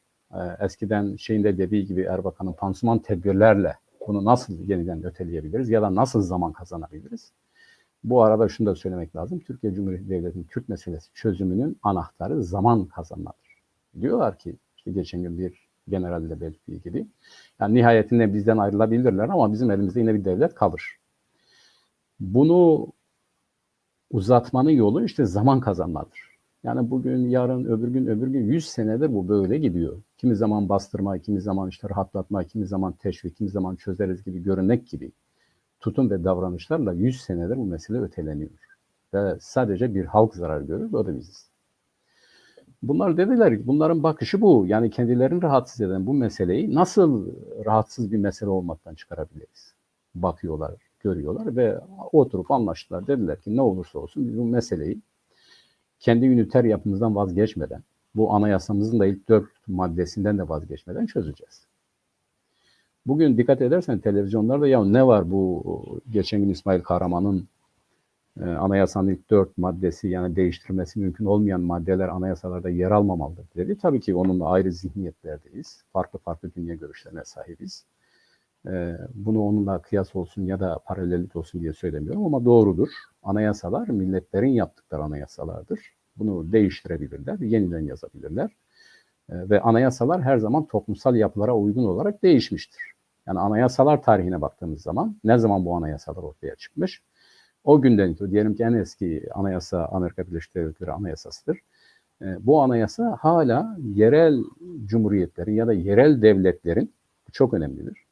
[SPEAKER 1] Eskiden şeyinde dediği gibi Erbakan'ın pansuman tedbirlerle bunu nasıl yeniden öteleyebiliriz ya da nasıl zaman kazanabiliriz? Bu arada şunu da söylemek lazım. Türkiye Cumhuriyeti Devleti'nin Kürt meselesi çözümünün anahtarı zaman kazanmadır. Diyorlar ki işte geçen gün bir general de belirttiği gibi yani nihayetinde bizden ayrılabilirler ama bizim elimizde yine bir devlet kalır. Bunu uzatmanın yolu işte zaman kazanmadır. Yani bugün, yarın, öbür gün 100 senedir bu böyle gidiyor. Kimi zaman bastırma, kimi zaman işte rahatlatma, kimi zaman teşvik, kimi zaman çözeriz gibi görünmek gibi tutum ve davranışlarla 100 senedir bu mesele öteleniyor. Ve sadece bir halk zarar görür, o da biziz. Bunlar dediler ki bunların bakışı bu. Yani kendilerini rahatsız eden bu meseleyi nasıl rahatsız bir mesele olmaktan çıkarabiliriz? Bakıyorlar, görüyorlar ve oturup anlaştılar. Dediler ki ne olursa olsun biz bu meseleyi kendi üniter yapımızdan vazgeçmeden, bu anayasamızın da ilk 4 maddesinden de vazgeçmeden çözeceğiz. Bugün dikkat edersen televizyonlarda ya ne var bu geçen gün İsmail Kahraman'ın anayasanın ilk 4 maddesi yani değiştirmesi mümkün olmayan maddeler anayasalarda yer almamalıdır dedi. Tabii ki onunla ayrı zihniyetlerdeyiz. Farklı farklı dünya görüşlerine sahibiz. Bunu onunla kıyas olsun ya da paralellik olsun diye söylemiyorum ama doğrudur. Anayasalar milletlerin yaptıkları anayasalardır. Bunu değiştirebilirler, yeniden yazabilirler. Ve anayasalar her zaman toplumsal yapılara uygun olarak değişmiştir. Yani anayasalar tarihine baktığımız zaman ne zaman bu anayasalar ortaya çıkmış? O günden diyelim ki en eski anayasa Amerika Birleşik Devletleri Anayasası'dır. Bu anayasa hala yerel cumhuriyetlerin ya da yerel devletlerin, çok önemlidir,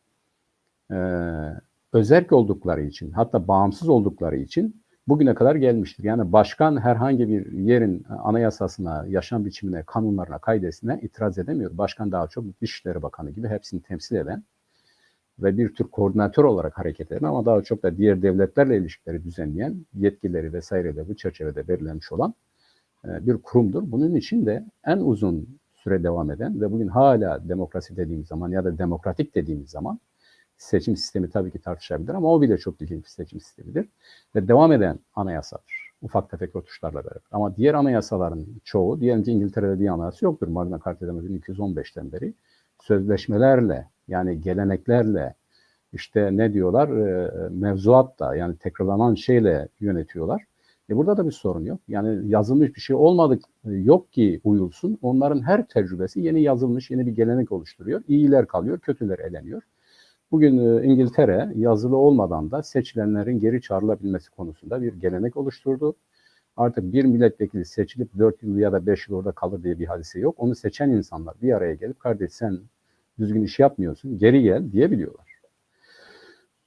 [SPEAKER 1] özerk oldukları için, hatta bağımsız oldukları için bugüne kadar gelmiştir. Yani başkan herhangi bir yerin anayasasına, yaşam biçimine, kanunlarına, kaidesine itiraz edemiyor. Başkan daha çok Dışişleri Bakanı gibi hepsini temsil eden ve bir tür koordinatör olarak hareket eden ama daha çok da diğer devletlerle ilişkileri düzenleyen, yetkileri vesaireyle bu çerçevede belirlenmiş olan bir kurumdur. Bunun için de en uzun süre devam eden ve bugün hala demokrasi dediğimiz zaman ya da demokratik dediğimiz zaman, seçim sistemi tabii ki tartışabilir ama o bile çok ilginç bir seçim sistemidir. Ve devam eden anayasadır. Ufak tefek rötuşlarla beraber. Ama diğer anayasaların çoğu, diyelim ki İngiltere'de bir anayasa yoktur. Magna Carta'da 1215'ten beri sözleşmelerle, yani geleneklerle, işte ne diyorlar, mevzuatla, yani tekrarlanan şeyle yönetiyorlar. Burada da bir sorun yok. Yani yazılmış bir şey olmadık, yok ki uyulsun. Onların her tecrübesi yeni yazılmış, yeni bir gelenek oluşturuyor. İyiler kalıyor, kötüler eleniyor. Bugün İngiltere yazılı olmadan da seçilenlerin geri çağrılabilmesi konusunda bir gelenek oluşturdu. Artık bir milletvekili seçilip 4 yıl ya da 5 yıl orada kalır diye bir hadise yok. Onu seçen insanlar bir araya gelip, kardeş sen düzgün iş yapmıyorsun, geri gel diyebiliyorlar.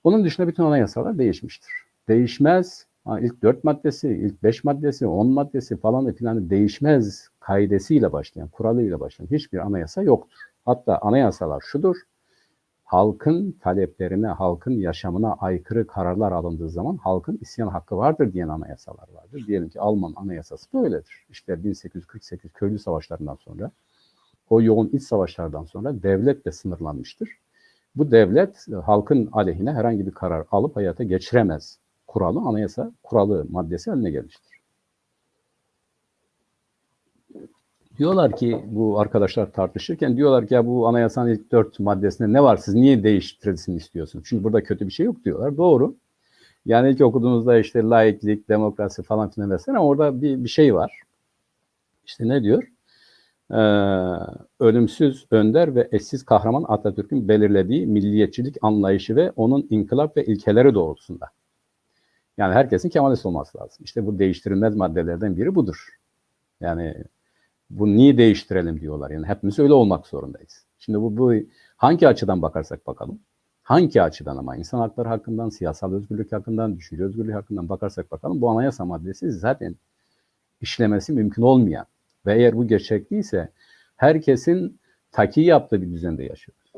[SPEAKER 1] Onun dışında bütün anayasalar değişmiştir. Değişmez, ilk 4 maddesi, ilk 5 maddesi, 10 maddesi falan filan değişmez kaidesiyle başlayan, kuralıyla başlayan hiçbir anayasa yoktur. Hatta anayasalar şudur: halkın taleplerine, halkın yaşamına aykırı kararlar alındığı zaman halkın isyan hakkı vardır diyen anayasalar vardır. Diyelim ki Alman anayasası böyledir. İşte 1848 köylü savaşlarından sonra, o yoğun iç savaşlardan sonra devlet de sınırlanmıştır. Bu devlet halkın aleyhine herhangi bir karar alıp hayata geçiremez kuralı, anayasa kuralı maddesi haline gelmiştir. Diyorlar ki, bu arkadaşlar tartışırken diyorlar ki ya bu anayasanın ilk 4 maddesinde ne var, siz niye değiştirilsin istiyorsunuz? Çünkü burada kötü bir şey yok diyorlar. Doğru. Yani ilk okuduğunuzda işte laiklik, demokrasi falan filan vesaire, orada bir şey var. İşte ne diyor? Ölümsüz önder ve eşsiz kahraman Atatürk'ün belirlediği milliyetçilik anlayışı ve onun inkılap ve ilkeleri doğrultusunda. Yani herkesin Kemalist olması lazım. İşte bu değiştirilmez maddelerden biri budur. Yani bu niye değiştirelim diyorlar. Yani hepimiz öyle olmak zorundayız. Şimdi bu hangi açıdan bakarsak bakalım. Hangi açıdan, ama insan hakları hakkından, siyasal özgürlük hakkından, düşünce özgürlüğü hakkından bakarsak bakalım, bu anayasa maddesi zaten işlemesi mümkün olmayan ve eğer bu gerçek değilse herkesin taki yaptığı bir düzende yaşıyoruz.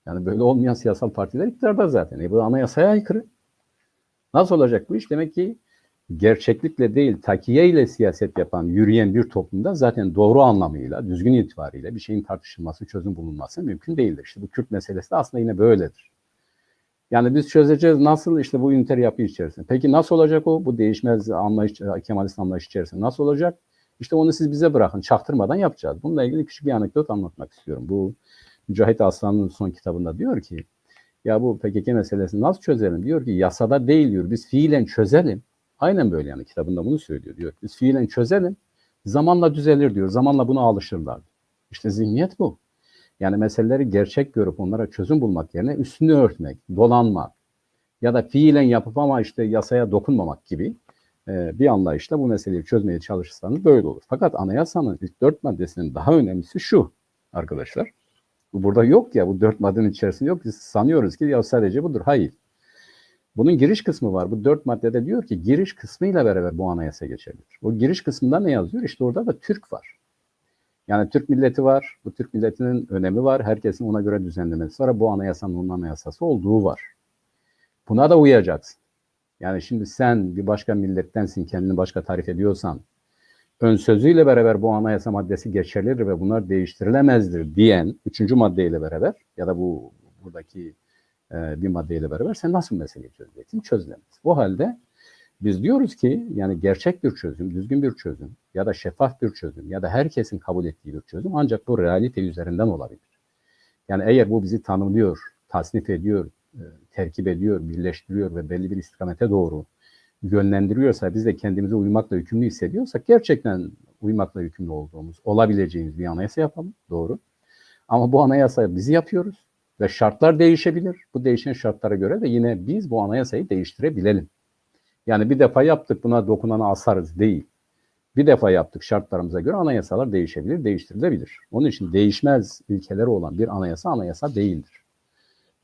[SPEAKER 1] Yani böyle olmayan siyasal partiler iktidarda zaten. Bu anayasaya aykırı. Nasıl olacak bu iş? Demek ki gerçeklikle değil, takiyeyle siyaset yapan, yürüyen bir toplumda zaten doğru anlamıyla, düzgün itibariyle bir şeyin tartışılması, çözüm bulunması mümkün değildir. İşte bu Kürt meselesi de aslında yine böyledir. Yani biz çözeceğiz nasıl? İşte bu üniter yapı içerisinde. Peki nasıl olacak o? Bu değişmez anlayış, Kemalist anlayış içerisinde nasıl olacak? İşte onu siz bize bırakın, çaktırmadan yapacağız. Bununla ilgili küçük bir anekdot anlatmak istiyorum. Bu Mücahit Aslan'ın son kitabında diyor ki, ya bu PKK meselesini nasıl çözelim? Diyor ki yasada değil diyor, biz fiilen çözelim. Aynen böyle, yani kitabında bunu söylüyor diyor. Biz fiilen çözelim, zamanla düzelir diyor, zamanla buna alışırlar. İşte zihniyet bu. Yani meseleleri gerçek görüp onlara çözüm bulmak yerine üstünü örtmek, dolanmak ya da fiilen yapıp ama işte yasaya dokunmamak gibi bir anlayışla bu meseleyi çözmeye çalışırsanız böyle olur. Fakat anayasanın ilk 4 maddesinin daha önemlisi şu arkadaşlar. Bu burada yok ya, bu 4 maddenin içerisinde yok. Biz sanıyoruz ki ya sadece budur. Hayır. Bunun giriş kısmı var. Bu 4 maddede diyor ki giriş kısmıyla beraber bu anayasa geçerlidir. O giriş kısmında ne yazıyor? İşte orada da Türk var. Yani Türk milleti var. Bu Türk milletinin önemi var. Herkesin ona göre düzenlemesi var. Bu anayasanın onun anayasası olduğu var. Buna da uyacaksın. Yani şimdi sen bir başka millettensin, kendini başka tarif ediyorsan, ön sözüyle beraber bu anayasa maddesi geçerlidir ve bunlar değiştirilemezdir diyen 3. maddeyle beraber ya da bu buradaki bir maddeyle beraber sen nasıl meseleyi çözeceksin? Çözülemez. O halde biz diyoruz ki yani gerçek bir çözüm, düzgün bir çözüm ya da şeffaf bir çözüm ya da herkesin kabul ettiği bir çözüm ancak bu realite üzerinden olabilir. Yani eğer bu bizi tanımlıyor, tasnif ediyor, terkip ediyor, birleştiriyor ve belli bir istikamete doğru yönlendiriyorsa, biz de kendimize uymakla yükümlü hissediyorsak gerçekten uymakla yükümlü olduğumuz, olabileceğimiz bir anayasa yapalım. Doğru. Ama bu anayasayı bizi yapıyoruz ve şartlar değişebilir. Bu değişen şartlara göre de yine biz bu anayasayı değiştirebilelim. Yani bir defa yaptık, buna dokunanı asarız değil. Bir defa yaptık, şartlarımıza göre anayasalar değişebilir, değiştirilebilir. Onun için değişmez ilkeleri olan bir anayasa değildir.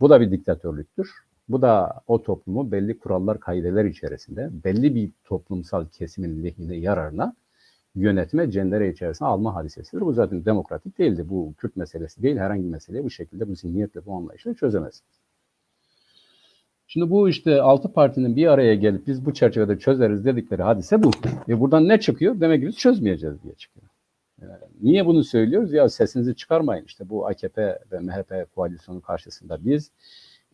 [SPEAKER 1] Bu da bir diktatörlüktür. Bu da o toplumu belli kurallar, kaideler içerisinde belli bir toplumsal kesimin lehine, yararına yönetme, cendere içerisine alma hadisesidir. Bu zaten demokratik değildi. Bu Kürt meselesi değil, herhangi bir meseleyi bu şekilde, bu zihniyetle, bu anlayışla çözemezsiniz. Şimdi bu işte 6 partinin bir araya gelip biz bu çerçevede çözeriz dedikleri hadise bu. Buradan ne çıkıyor? Demek ki biz çözmeyeceğiz diye çıkıyor. Niye bunu söylüyoruz? Ya sesinizi çıkarmayın. İşte bu AKP ve MHP koalisyonu karşısında biz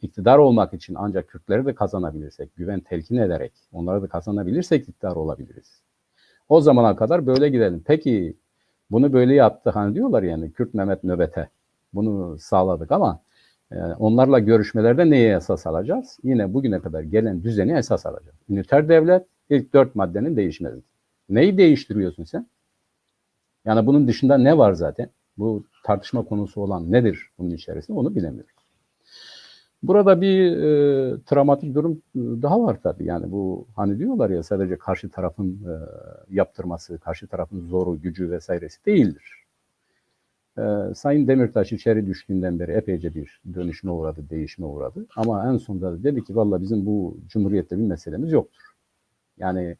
[SPEAKER 1] iktidar olmak için ancak Kürtleri de kazanabilirsek, güven telkin ederek onları da kazanabilirsek iktidar olabiliriz. O zamana kadar böyle gidelim. Peki bunu böyle yaptı hani diyorlar yani Kürt Mehmet nöbete. Bunu sağladık ama onlarla görüşmelerde neye esas alacağız? Yine bugüne kadar gelen düzeni esas alacağız. Üniter devlet ilk 4 maddenin değişmezi. Neyi değiştiriyorsun sen? Yani bunun dışında ne var zaten? Bu tartışma konusu olan nedir bunun içerisinde onu bilemiyoruz. Burada bir travmatik durum daha var tabii. Yani bu hani diyorlar ya sadece karşı tarafın yaptırması, karşı tarafın zoru, gücü vesairesi değildir. Sayın Demirtaş içeri düştüğünden beri epeyce bir dönüşüme uğradı, değişime uğradı. Ama en sonunda da dedi ki valla bizim bu Cumhuriyet'te bir meselemiz yoktur. Yani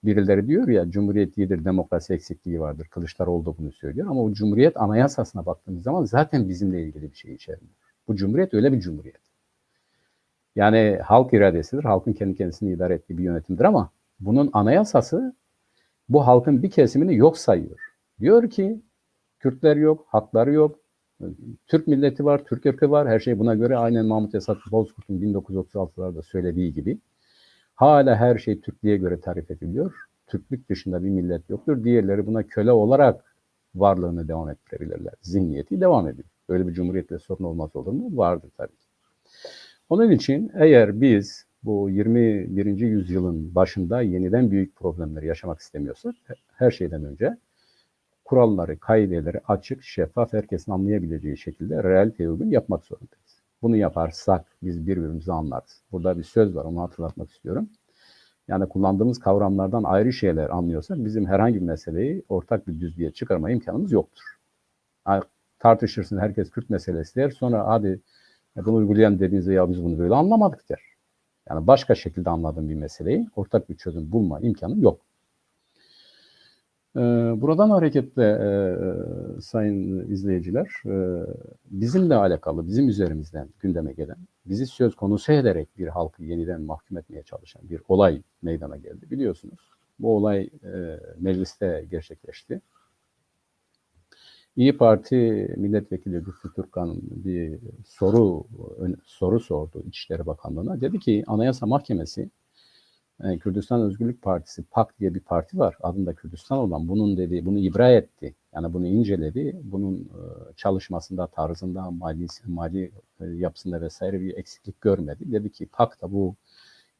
[SPEAKER 1] birileri diyor ya Cumhuriyet iyidir, demokrasi eksikliği vardır. Kılıçdaroğlu da bunu söylüyor. Ama o Cumhuriyet anayasasına baktığımız zaman zaten bizimle ilgili bir şey içermiyor. Bu Cumhuriyet öyle bir Cumhuriyet. Yani halk iradesidir. Halkın kendi kendisini idare ettiği bir yönetimdir ama bunun anayasası bu halkın bir kesimini yok sayıyor. Diyor ki Kürtler yok, hakları yok, Türk milleti var, Türk ırkı var. Her şey buna göre aynen Mahmut Esat Bozkurt'un 1936'larda söylediği gibi. Hala her şey Türklüğe göre tarif ediliyor. Türklük dışında bir millet yoktur. Diğerleri buna köle olarak varlığını devam ettirebilirler. Zihniyeti devam ediyor. Böyle bir cumhuriyetle sorun olmaz olur mu? Vardır tabii ki. Onun için eğer biz bu 21. yüzyılın başında yeniden büyük problemleri yaşamak istemiyorsak her şeyden önce kuralları, kaideleri açık, şeffaf, herkesin anlayabileceği şekilde realiteye uygun yapmak zorundayız. Bunu yaparsak biz birbirimizi anlarız. Burada bir söz var, onu hatırlatmak istiyorum. Yani kullandığımız kavramlardan ayrı şeyler anlıyorsak bizim herhangi bir meseleyi ortak bir düzlüğe çıkarma imkanımız yoktur. Yani tartışırsın, herkes Kürt meselesi der, sonra hadi bunu uygulayan dediğinizde ya biz bunu böyle anlamadık der. Yani başka şekilde anladığım bir meseleyi ortak bir çözüm bulma imkanı yok. Buradan hareketle sayın izleyiciler, bizimle alakalı, bizim üzerimizden gündeme gelen, bizi söz konusu ederek bir halkı yeniden mahkum etmeye çalışan bir olay meydana geldi biliyorsunuz. Bu olay mecliste gerçekleşti. İYİ Parti Milletvekili Lütfü Türkkan bir soru sordu İçişleri Bakanlığı'na. Dedi ki Anayasa Mahkemesi Kürdistan Özgürlük Partisi, PAK diye bir parti var. Adında Kürdistan olan. Bunun dedi, bunu ibra etti. Yani bunu inceledi. Bunun çalışmasında, tarzında, mali yapısında vesaire bir eksiklik görmedi. Dedi ki PAK da bu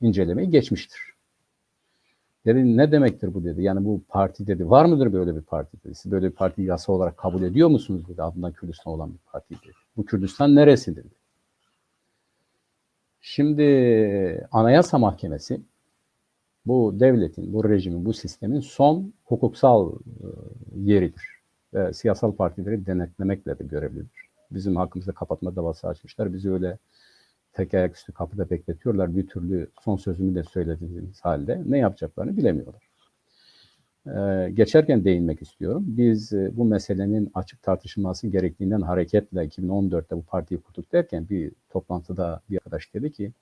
[SPEAKER 1] incelemeyi geçmiştir. Dedi ne demektir bu dedi. Yani bu parti dedi. Var mıdır böyle bir parti dedi. Siz böyle bir partiyi yasa olarak kabul ediyor musunuz dedi. Adında Kürdistan olan bir parti dedi. Bu Kürdistan neresidir dedi. Şimdi Anayasa Mahkemesi bu devletin, bu rejimin, bu sistemin son hukuksal yeridir. Ve siyasal partileri denetlemekle de görevlidir. Bizim hakkımızda kapatma davası açmışlar. Bizi öyle tek ayaküstü kapıda bekletiyorlar. Bir türlü son sözümü de söylediğimiz halde ne yapacaklarını bilemiyorlar. Geçerken değinmek istiyorum. Biz bu meselenin açık tartışılması gerektiğinden hareketle 2014'te bu partiyi kurduk derken bir toplantıda bir arkadaş dedi ki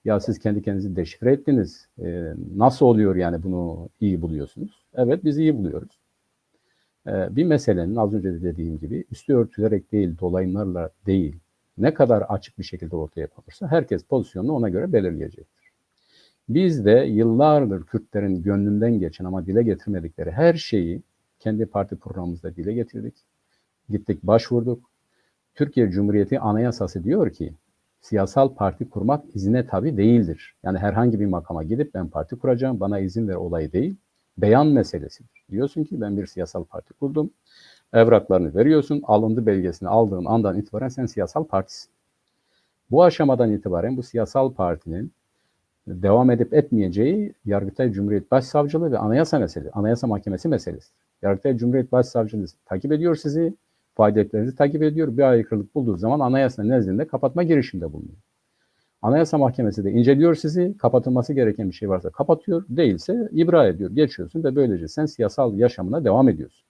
[SPEAKER 1] ya siz kendi kendinizi deşifre ettiniz. Nasıl oluyor yani bunu iyi buluyorsunuz? Evet biz iyi buluyoruz. Bir meselenin az önce de dediğim gibi üstü örtülerek değil, dolayımlarla değil, ne kadar açık bir şekilde ortaya konursa herkes pozisyonunu ona göre belirleyecektir. Biz de yıllardır Kürtlerin gönlünden geçen ama dile getirmedikleri her şeyi kendi parti programımızda dile getirdik. Gittik başvurduk. Türkiye Cumhuriyeti Anayasası diyor ki siyasal parti kurmak izine tabi değildir. Yani herhangi bir makama gidip ben parti kuracağım, bana izin ver olayı değil. Beyan meselesidir. Diyorsun ki ben bir siyasal parti kurdum. Evraklarını veriyorsun, alındı belgesini aldığın andan itibaren sen siyasal partisin. Bu aşamadan itibaren bu siyasal partinin devam edip etmeyeceği Yargıtay Cumhuriyet Başsavcılığı ve Anayasa meselesi, Anayasa Mahkemesi meselesi. Yargıtay Cumhuriyet Başsavcılığı takip ediyor sizi, faaliyetlerinizi takip ediyor. Bir aykırılık bulduğu zaman Anayasa nezdinde kapatma girişiminde bulunuyor. Anayasa Mahkemesi de inceliyor sizi, kapatılması gereken bir şey varsa kapatıyor, değilse ibra ediyor, geçiyorsun ve böylece sen siyasal yaşamına devam ediyorsun.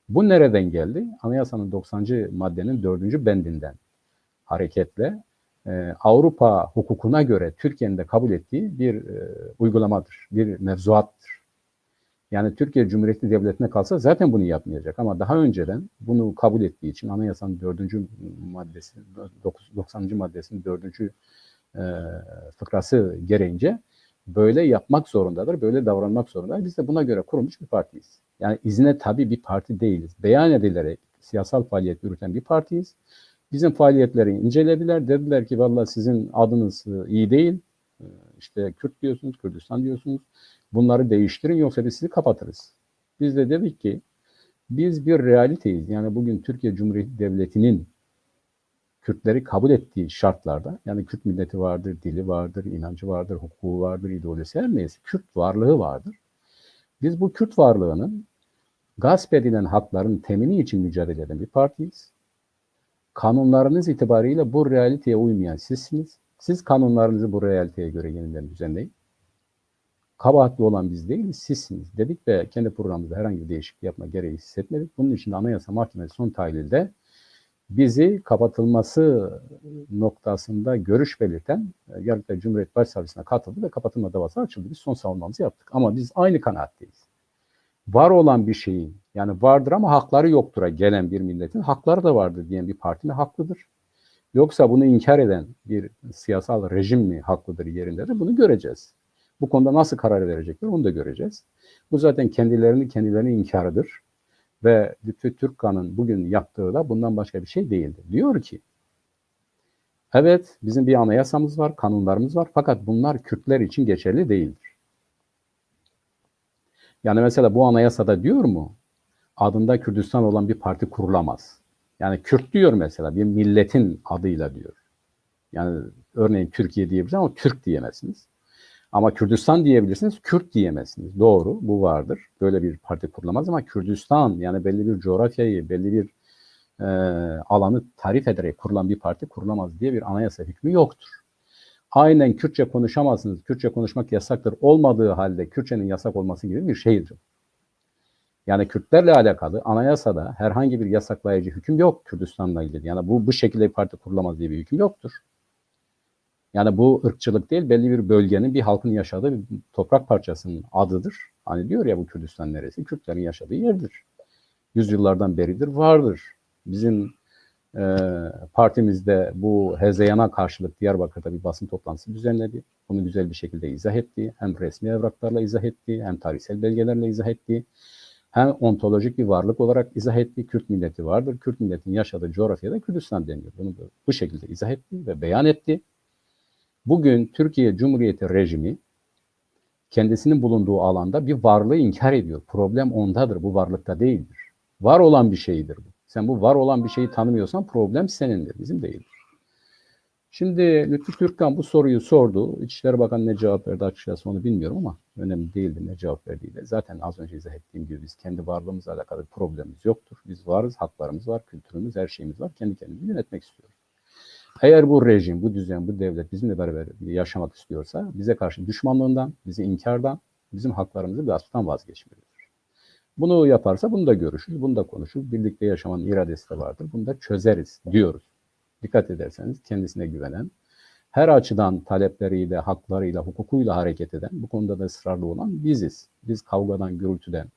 [SPEAKER 1] Bu nereden geldi? Anayasanın 90. maddenin 4. bendinden hareketle Avrupa hukukuna göre Türkiye'nin de kabul ettiği bir uygulamadır, bir mevzuattır. Yani Türkiye Cumhuriyeti Devleti'ne kalsa zaten bunu yapmayacak ama daha önceden bunu kabul ettiği için Anayasanın 4. maddesi, 90. maddesinin 4. fıkrası gereğince böyle yapmak zorundadır, böyle davranmak zorundadır. Biz de buna göre kurulmuş bir partiyiz. Yani izne tabi bir parti değiliz. Beyan edilerek siyasal faaliyet yürüten bir partiyiz. Bizim faaliyetleri incelediler. Dediler ki vallahi sizin adınız iyi değil. İşte Kürt diyorsunuz, Kürdistan diyorsunuz. Bunları değiştirin yoksa biz sizi kapatırız. Biz de dedik ki biz bir realiteyiz. Yani bugün Türkiye Cumhuriyeti Devleti'nin Kürtleri kabul ettiği şartlarda, yani Kürt milleti vardır, dili vardır, inancı vardır, hukuku vardır, ideolojisi her neyse Kürt varlığı vardır. Biz bu Kürt varlığının gasp edilen hakların temini için mücadele eden bir partiyiz. Kanunlarınız itibariyle bu realiteye uymayan sizsiniz. Siz kanunlarınızı bu realiteye göre yeniden düzenleyin. Kabahatli olan biz değiliz, sizsiniz dedik ve kendi programımızda herhangi bir değişiklik yapma gereği hissetmedik. Bunun için Anayasa Mahkemesi son tahlilde bizi kapatılması noktasında görüş belirten Yargıtay Cumhuriyet Başsavcısına katıldı ve kapatılma davası açıldı. Biz son savunmamızı yaptık. Ama biz aynı kanaatteyiz. Var olan bir şeyin, yani vardır ama hakları yoktur'a gelen bir milletin hakları da vardır diyen bir parti mi haklıdır? Yoksa bunu inkar eden bir siyasal rejim mi haklıdır yerindedir? Bunu göreceğiz. Bu konuda nasıl karar verecekler onu da göreceğiz. Bu zaten kendilerinin inkarıdır. Ve Lütfü Türkkan'ın bugün yaptığı da bundan başka bir şey değildir. Diyor ki, evet bizim bir anayasamız var, kanunlarımız var fakat bunlar Kürtler için geçerli değildir. Yani mesela bu anayasada diyor mu, adında Kürdistan olan bir parti kurulamaz. Yani Kürt diyor mesela, bir milletin adıyla diyor. Yani örneğin Türkiye diyebilirsiniz ama Türk diyemezsiniz. Ama Kürdistan diyebilirsiniz, Kürt diyemezsiniz. Doğru, bu vardır. Böyle bir parti kurulamaz ama Kürdistan, yani belli bir coğrafyayı, belli bir alanı tarif ederek kurulan bir parti kurulamaz diye bir anayasa hükmü yoktur. Aynen Kürtçe konuşamazsınız, Kürtçe konuşmak yasaktır olmadığı halde Kürtçenin yasak olması gibi bir şeydir. Yani Kürtlerle alakalı anayasada herhangi bir yasaklayıcı hüküm yok Kürdistan'la ilgili. Yani bu şekilde bir parti kurulamaz diye bir hüküm yoktur. Yani bu ırkçılık değil, belli bir bölgenin, bir halkın yaşadığı bir toprak parçasının adıdır. Hani diyor ya bu Kürdistan neresi? Kürtlerin yaşadığı yerdir. Yüzyıllardan beridir, vardır. Bizim partimizde bu hezeyana karşılık Diyarbakır'da bir basın toplantısı düzenledi. Bunu güzel bir şekilde izah etti. Hem resmi evraklarla izah etti, hem tarihsel belgelerle izah etti. Hem ontolojik bir varlık olarak izah etti. Kürt milleti vardır. Kürt milletin yaşadığı coğrafyada Kürdistan deniyor. Bunu bu şekilde izah etti ve beyan etti. Bugün Türkiye Cumhuriyeti rejimi kendisinin bulunduğu alanda bir varlığı inkar ediyor. Problem ondadır, bu varlıkta değildir. Var olan bir şeydir bu. Sen bu var olan bir şeyi tanımıyorsan problem senindir, bizim değildir. Şimdi Lütfü Türkkan bu soruyu sordu. İçişleri Bakanı ne cevap verdi açıkçası onu bilmiyorum ama önemli değildi ne cevap verdiğiyle. Zaten az önce izah ettiğim gibi biz kendi varlığımızla alakalı bir problemimiz yoktur. Biz varız, haklarımız var, kültürümüz, her şeyimiz var. Kendi kendimizi yönetmek istiyoruz. Eğer bu rejim, bu düzen, bu devlet bizimle beraber yaşamak istiyorsa bize karşı düşmanlığından, bizi inkardan, bizim haklarımızı gasptan vazgeçmelidir. Bunu yaparsa bunu da görüşürüz, bunu da konuşuruz. Birlikte yaşamanın iradesi de vardır. Bunu da çözeriz diyoruz. Dikkat ederseniz kendisine güvenen, her açıdan talepleriyle, haklarıyla, hukukuyla hareket eden, bu konuda da ısrarlı olan biziz. Biz kavgadan, gürültüden,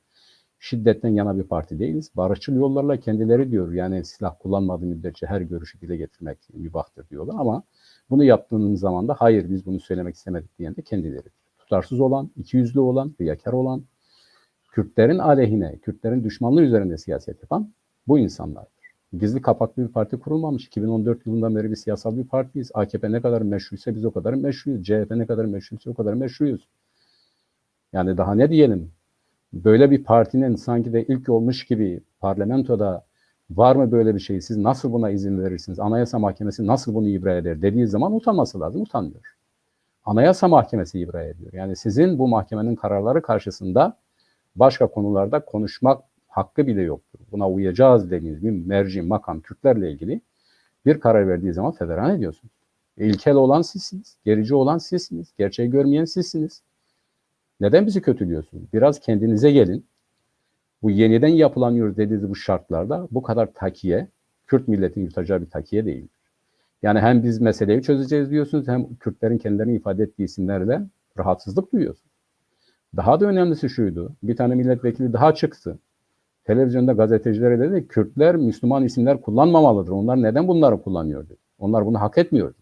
[SPEAKER 1] şiddetten yana bir parti değiliz. Barışçıl yollarla kendileri diyor. Yani silah kullanmadığı müddetçe her görüşü dile getirmek mübahtır diyorlar ama bunu yaptığınız zaman da hayır biz bunu söylemek istemedik diyen de kendileri. Tutarsız olan, ikiyüzlü olan, riyakar olan, Kürtlerin aleyhine, Kürtlerin düşmanlığı üzerinde siyaset yapan bu insanlardır. Gizli kapaklı bir parti kurulmamış. 2014 yılından beri bir siyasal bir partiyiz. AKP ne kadar meşruysa biz o kadar meşruyuz. CHP ne kadar meşruysa o kadar meşruyuz. Yani daha ne diyelim? Böyle bir partinin sanki de ilk olmuş gibi parlamentoda var mı böyle bir şey? Siz nasıl buna izin verirsiniz? Anayasa Mahkemesi nasıl bunu ibra eder dediği zaman utanması lazım. Utanmıyor. Anayasa Mahkemesi ibra ediyor. Yani sizin bu mahkemenin kararları karşısında başka konularda konuşmak hakkı bile yoktur. Buna uyacağız dediğiniz bir merci, makam, Kürtlerle ilgili bir karar verdiği zaman federal ediyorsunuz. İlkel olan sizsiniz, gerici olan sizsiniz, gerçeği görmeyen sizsiniz. Neden bizi kötülüyorsunuz? Biraz kendinize gelin. Bu yeniden yapılanıyor dediğiniz bu şartlarda bu kadar takiye, Kürt milletin yutacağı bir takiye değil. Yani hem biz meseleyi çözeceğiz diyorsunuz, hem Kürtlerin kendilerini ifade ettiği isimlerle rahatsızlık duyuyorsunuz. Daha da önemlisi şuydu, bir tane milletvekili daha çıktı. Televizyonda gazetecilere dedi, Kürtler Müslüman isimler kullanmamalıdır. Onlar neden bunları kullanıyor dedi. Onlar bunu hak etmiyor dedi.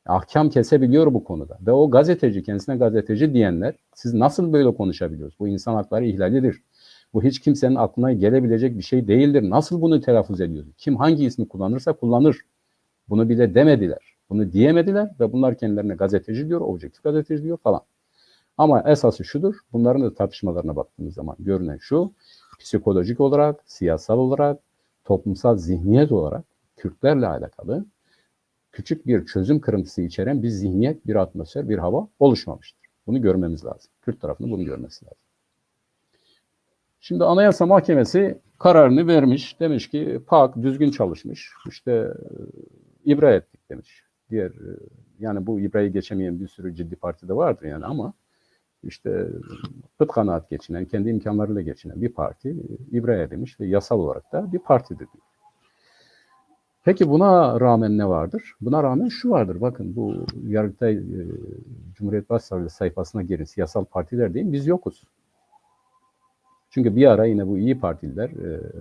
[SPEAKER 1] Ahkam kesebiliyor bu konuda. Ve o gazeteci, kendisine gazeteci diyenler, siz nasıl böyle konuşabiliyorsunuz? Bu insan hakları ihlalidir. Bu hiç kimsenin aklına gelebilecek bir şey değildir. Nasıl bunu telaffuz ediyorsunuz? Kim hangi ismi kullanırsa kullanır. Bunu bile demediler. Bunu diyemediler ve bunlar kendilerine gazeteci diyor, objektif gazeteci diyor falan. Ama esası şudur, bunların da tartışmalarına baktığımız zaman görünen şu, psikolojik olarak, siyasal olarak, toplumsal zihniyet olarak Kürtlerle alakalı küçük bir çözüm kırıntısı içeren bir zihniyet, bir atmosfer, bir hava oluşmamıştır. Bunu görmemiz lazım. Kürt tarafının bunu görmesi lazım. Şimdi Anayasa Mahkemesi kararını vermiş. Demiş ki PAK düzgün çalışmış. İşte ibra ettik demiş. Yani bu ibrayı geçemeyen bir sürü ciddi parti de vardır yani ama işte kıt kanaat geçinen, kendi imkanlarıyla geçinen bir parti ibra edilmiş ve yasal olarak da bir partidir diyor. Peki buna rağmen ne vardır? Buna rağmen şu vardır. Bakın bu Yargıtay Cumhuriyet Başsavcılığı sayfasına girin. Siyasal partiler deyin. Biz yokuz. Çünkü bir ara yine bu iyi partililer,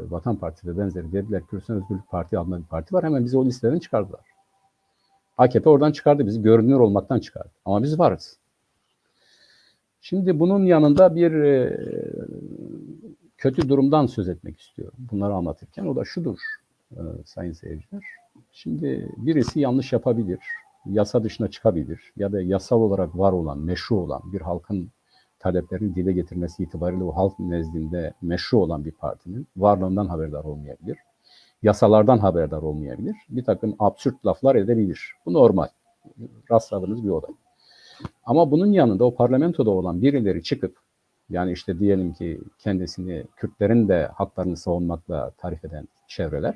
[SPEAKER 1] Vatan Partisi ve benzeri dediler Kürdistan Özgürlük Parti adında bir parti var. Hemen bizi o listeden çıkardılar. AKP oradan çıkardı bizi. Görünür olmaktan çıkardı. Ama biz varız. Şimdi bunun yanında bir kötü durumdan söz etmek istiyorum. Bunları anlatırken o da şudur sayın seyirciler. Şimdi birisi yanlış yapabilir, yasa dışına çıkabilir ya da yasal olarak var olan, meşru olan bir halkın taleplerini dile getirmesi itibariyle o halk nezdinde meşru olan bir partinin varlığından haberdar olmayabilir. Yasalardan haberdar olmayabilir. Bir takım absürt laflar edebilir. Bu normal. Rastladığınız bir olay. Ama bunun yanında o parlamentoda olan birileri çıkıp yani işte diyelim ki kendisini Kürtlerin de haklarını savunmakla tarif eden çevreler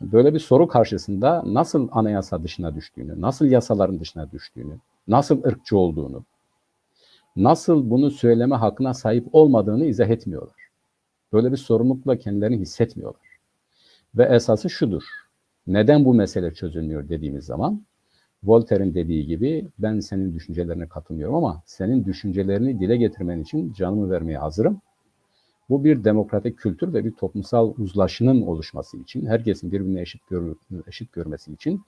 [SPEAKER 1] böyle bir soru karşısında nasıl anayasa dışına düştüğünü, nasıl yasaların dışına düştüğünü, nasıl ırkçı olduğunu, nasıl bunu söyleme hakkına sahip olmadığını izah etmiyorlar. Böyle bir sorumlulukla kendilerini hissetmiyorlar. Ve esası şudur. Neden bu mesele çözülmüyor dediğimiz zaman Voltaire'in dediği gibi ben senin düşüncelerine katılmıyorum ama senin düşüncelerini dile getirmen için canımı vermeye hazırım. Bu bir demokratik kültür ve bir toplumsal uzlaşının oluşması için, herkesin birbirini eşit görmesi için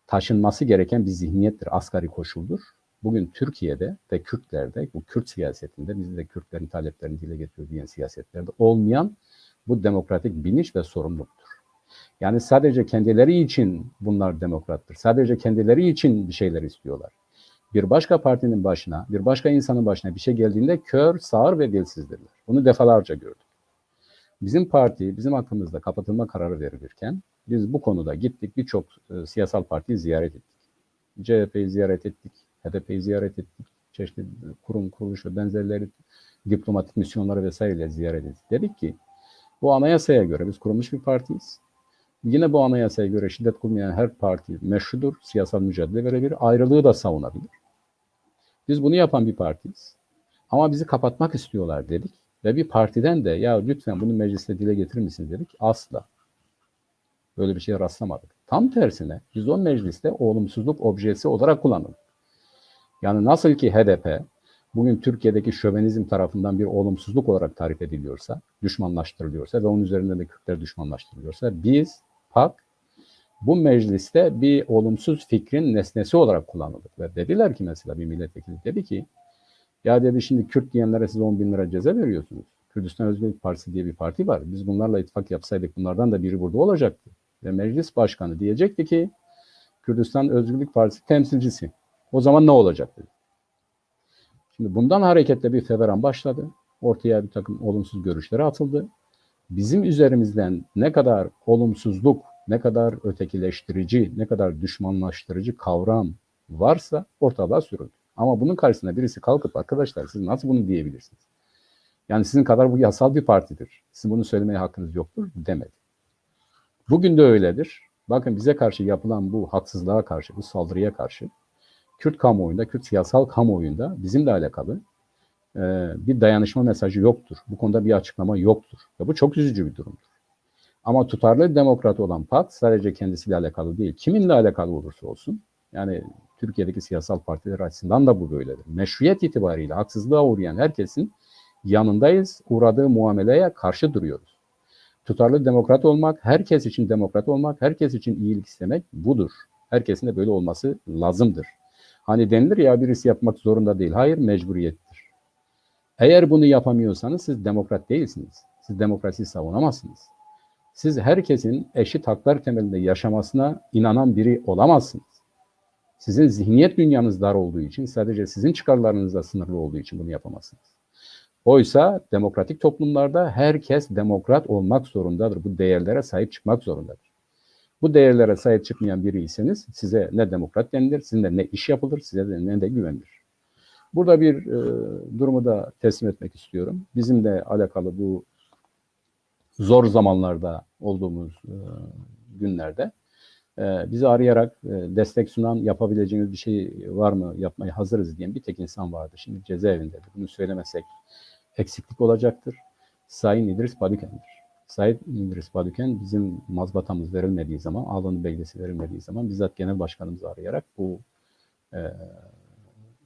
[SPEAKER 1] taşınması gereken bir zihniyettir, asgari koşuldur. Bugün Türkiye'de ve Kürtlerde, bu Kürt siyasetinde, biz de Kürtlerin taleplerini dile getiriyor diyen siyasetlerde olmayan bu demokratik bilinç ve sorumluluktur. Yani sadece kendileri için bunlar demokrattır. Sadece kendileri için bir şeyler istiyorlar. Bir başka partinin başına, bir başka insanın başına bir şey geldiğinde kör, sağır ve dilsizdirler. Bunu defalarca gördük. Bizim parti, bizim hakkımızda kapatılma kararı verilirken biz bu konuda gittik birçok siyasal partiyi ziyaret ettik. CHP'yi ziyaret ettik, HDP'yi ziyaret ettik, çeşitli kurum, kuruluş ve benzerleri diplomatik misyonları vesaireyle ziyaret ettik. Dedik ki bu anayasaya göre biz kurulmuş bir partiyiz. Yine bu anayasaya göre şiddet kullanmayan her parti meşrudur, siyasal mücadele verebilir, ayrılığı da savunabilir. Biz bunu yapan bir partiyiz. Ama bizi kapatmak istiyorlar dedik. Ve bir partiden de ya lütfen bunu mecliste dile getirir misiniz dedik. Asla. Böyle bir şeye rastlamadık. Tam tersine biz o mecliste olumsuzluk objesi olarak kullanıldık. Yani nasıl ki HDP bugün Türkiye'deki şövenizm tarafından bir olumsuzluk olarak tarif ediliyorsa, düşmanlaştırılıyorsa ve onun üzerinde de Kürtler düşmanlaştırılıyorsa biz PAK bu mecliste bir olumsuz fikrin nesnesi olarak kullanıldık. Ve dediler ki mesela bir milletvekili dedi ki ya dedi şimdi Kürt diyenlere siz 10 bin lira ceza veriyorsunuz. Kürdistan Özgürlük Partisi diye bir parti var. Biz bunlarla ittifak yapsaydık bunlardan da biri burada olacaktı. Ve meclis başkanı diyecekti ki Kürdistan Özgürlük Partisi temsilcisi. O zaman ne olacak dedi. Şimdi bundan hareketle bir feveran başladı. Ortaya bir takım olumsuz görüşleri atıldı. Bizim üzerimizden ne kadar olumsuzluk, ne kadar ötekileştirici, ne kadar düşmanlaştırıcı kavram, varsa ortalığa sürün. Ama bunun karşısında birisi kalkıp arkadaşlar siz nasıl bunu diyebilirsiniz? Yani sizin kadar bu yasal bir partidir. Sizin bunu söylemeye hakkınız yoktur demedi. Bugün de öyledir. Bakın bize karşı yapılan bu haksızlığa karşı, bu saldırıya karşı Kürt kamuoyunda, Kürt siyasal kamuoyunda bizimle alakalı bir dayanışma mesajı yoktur. Bu konuda bir açıklama yoktur. Ve bu çok üzücü bir durumdur. Ama tutarlı demokrat olan PAK sadece kendisiyle alakalı değil, kiminle alakalı olursa olsun, yani Türkiye'deki siyasal partiler açısından da bu böyledir. Meşruiyet itibariyle haksızlığa uğrayan herkesin yanındayız, uğradığı muameleye karşı duruyoruz. Tutarlı demokrat olmak, herkes için demokrat olmak, herkes için iyilik istemek budur. Herkesin de böyle olması lazımdır. Hani denilir ya birisi yapmak zorunda değil. Hayır, mecburiyettir. Eğer bunu yapamıyorsanız siz demokrat değilsiniz. Siz demokrasiyi savunamazsınız. Siz herkesin eşit haklar temelinde yaşamasına inanan biri olamazsınız. Sizin zihniyet dünyanız dar olduğu için, sadece sizin çıkarlarınızla sınırlı olduğu için bunu yapamazsınız. Oysa demokratik toplumlarda herkes demokrat olmak zorundadır. Bu değerlere sahip çıkmak zorundadır. Bu değerlere sahip çıkmayan biriyseniz size ne demokrat denilir, sizinle ne iş yapılır, size de ne de güvenilir. Burada bir durumu da teslim etmek istiyorum. Bizimle alakalı bu zor zamanlarda olduğumuz günlerde bizi arayarak destek sunan, yapabileceğimiz bir şey var mı, yapmaya hazırız diyen bir tek insan vardı. Şimdi cezaevindedir. Bunu söylemesek eksiklik olacaktır. Sayın İdris Badüken'dir. Sayın İdris Badüken bizim mazbatamız verilmediği zaman, alın belgesi verilmediği zaman bizzat genel başkanımızı arayarak bu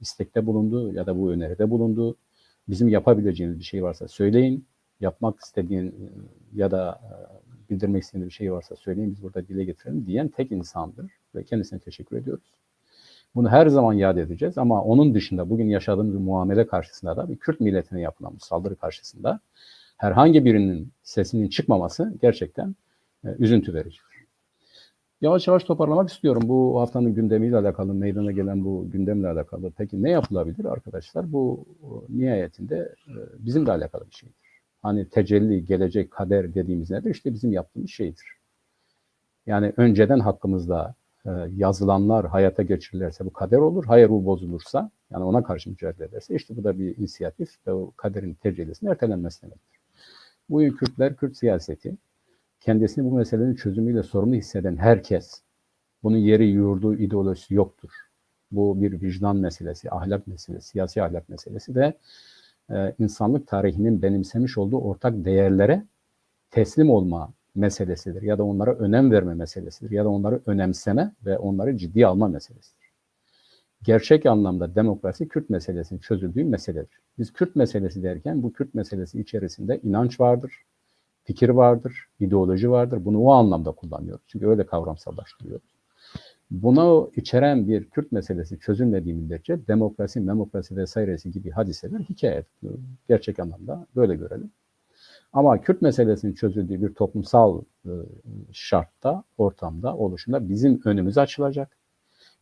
[SPEAKER 1] istekte bulundu ya da bu öneride bulundu. Bizim yapabileceğimiz bir şey varsa söyleyin. Yapmak istediğin ya da bildirmek istediğin bir şey varsa söyleyin, biz burada dile getirelim diyen tek insandır ve kendisine teşekkür ediyoruz. Bunu her zaman yad edeceğiz ama onun dışında bugün yaşadığımız bir muamele karşısında da bir Kürt milletine yapılan bu saldırı karşısında herhangi birinin sesinin çıkmaması gerçekten üzüntü vericidir. Yavaş yavaş toparlamak istiyorum. Bu haftanın gündemiyle alakalı, meydana gelen bu gündemle alakalı. Peki ne yapılabilir arkadaşlar? Bu nihayetinde bizimle alakalı bir şeydir. Hani tecelli, gelecek, kader dediğimiz nedir? İşte bizim yaptığımız şeydir. Yani önceden hakkımızda yazılanlar hayata geçirilirse bu kader olur. Hayır bu bozulursa, yani ona karşı mücadele ederse işte bu da bir inisiyatif ve o kaderin tecellisinin ertelenmesi demektir. Bugün Kürtler, Kürt siyaseti, kendisini bu meselenin çözümüyle sorumlu hisseden herkes, bunun yeri, yurdu, ideolojisi yoktur. Bu bir vicdan meselesi, ahlak meselesi, siyasi ahlak meselesi ve insanlık tarihinin benimsemiş olduğu ortak değerlere teslim olma meselesidir. Ya da onlara önem verme meselesidir. Ya da onları önemseme ve onları ciddiye alma meselesidir. Gerçek anlamda demokrasi Kürt meselesinin çözüldüğü meseledir. Biz Kürt meselesi derken bu Kürt meselesi içerisinde inanç vardır, fikir vardır, ideoloji vardır. Bunu o anlamda kullanıyoruz. Çünkü öyle kavramsallaştırıyoruz. Bunu içeren bir Kürt meselesi çözülmediği müddetçe demokrasi vesairesi gibi hadiseler hikaye. Gerçek anlamda böyle görelim. Ama Kürt meselesinin çözüldüğü bir toplumsal şartta, ortamda, oluşunda bizim önümüz açılacak.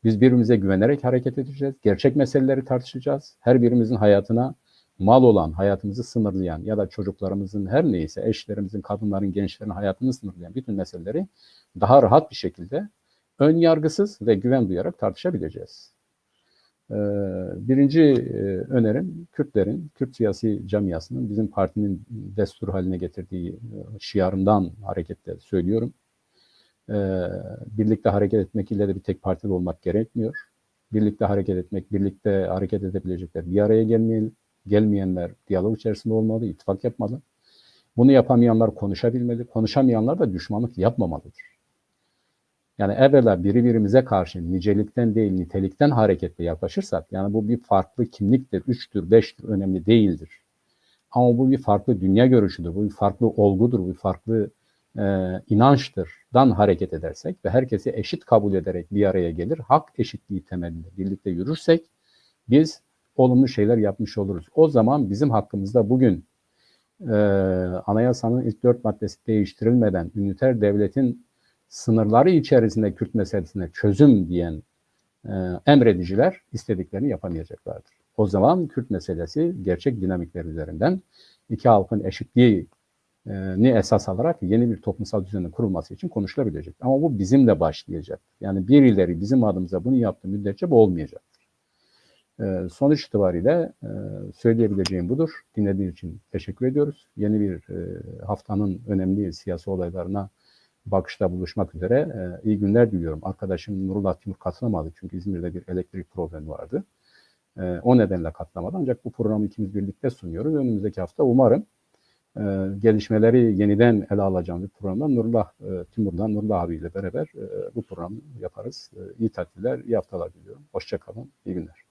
[SPEAKER 1] Biz birbirimize güvenerek hareket edeceğiz. Gerçek meseleleri tartışacağız. Her birimizin hayatına mal olan, hayatımızı sınırlayan ya da çocuklarımızın her neyse, eşlerimizin, kadınların, gençlerin hayatını sınırlayan bütün meseleleri daha rahat bir şekilde ön yargısız ve güven duyarak tartışabileceğiz. Birinci önerim Kürtlerin, Kürt siyasi camiasının bizim partinin destur haline getirdiği şiarından hareketle söylüyorum. Birlikte hareket etmek ile de bir tek partili olmak gerekmiyor. Birlikte hareket etmek, birlikte hareket edebilecekler bir araya gelmeyenler diyalog içerisinde olmalı, ittifak yapmalı. Bunu yapamayanlar konuşabilmeli, konuşamayanlar da düşmanlık yapmamalıdır. Yani evvela birbirimize karşı nicelikten değil nitelikten hareketle yaklaşırsak, yani bu bir farklı kimliktir, 3'tür, 5'tir, önemli değildir. Ama bu bir farklı dünya görüşüdür, bu bir farklı olgudur, bu bir farklı inançtırdan hareket edersek ve herkesi eşit kabul ederek bir araya gelir, hak eşitliği temelinde birlikte yürürsek biz olumlu şeyler yapmış oluruz. O zaman bizim hakkımızda bugün anayasanın ilk 4 maddesi değiştirilmeden üniter devletin sınırları içerisinde Kürt meselesine çözüm diyen emrediciler istediklerini yapamayacaklardır. O zaman Kürt meselesi gerçek dinamikler üzerinden iki halkın eşitliği ni esas alarak yeni bir toplumsal düzenin kurulması için konuşulabilecek. Ama bu bizimle başlayacak. Yani birileri bizim adımıza bunu yaptığı müddetçe bu olmayacak. Sonuç itibariyle söyleyebileceğim budur. Dinlediğiniz için teşekkür ediyoruz. Yeni bir haftanın önemli siyasi olaylarına bakışta buluşmak üzere iyi günler diliyorum. Arkadaşım Nurullah Timur katılamadı çünkü İzmir'de bir elektrik problemi vardı. O nedenle katılamadı. Ancak bu programı ikimiz birlikte sunuyoruz. Önümüzdeki hafta umarım gelişmeleri yeniden ele alacağım bir programdan Nurullah abiyle beraber bu programı yaparız. İyi tatiller, iyi haftalar diliyorum. Hoşça kalın, iyi günler.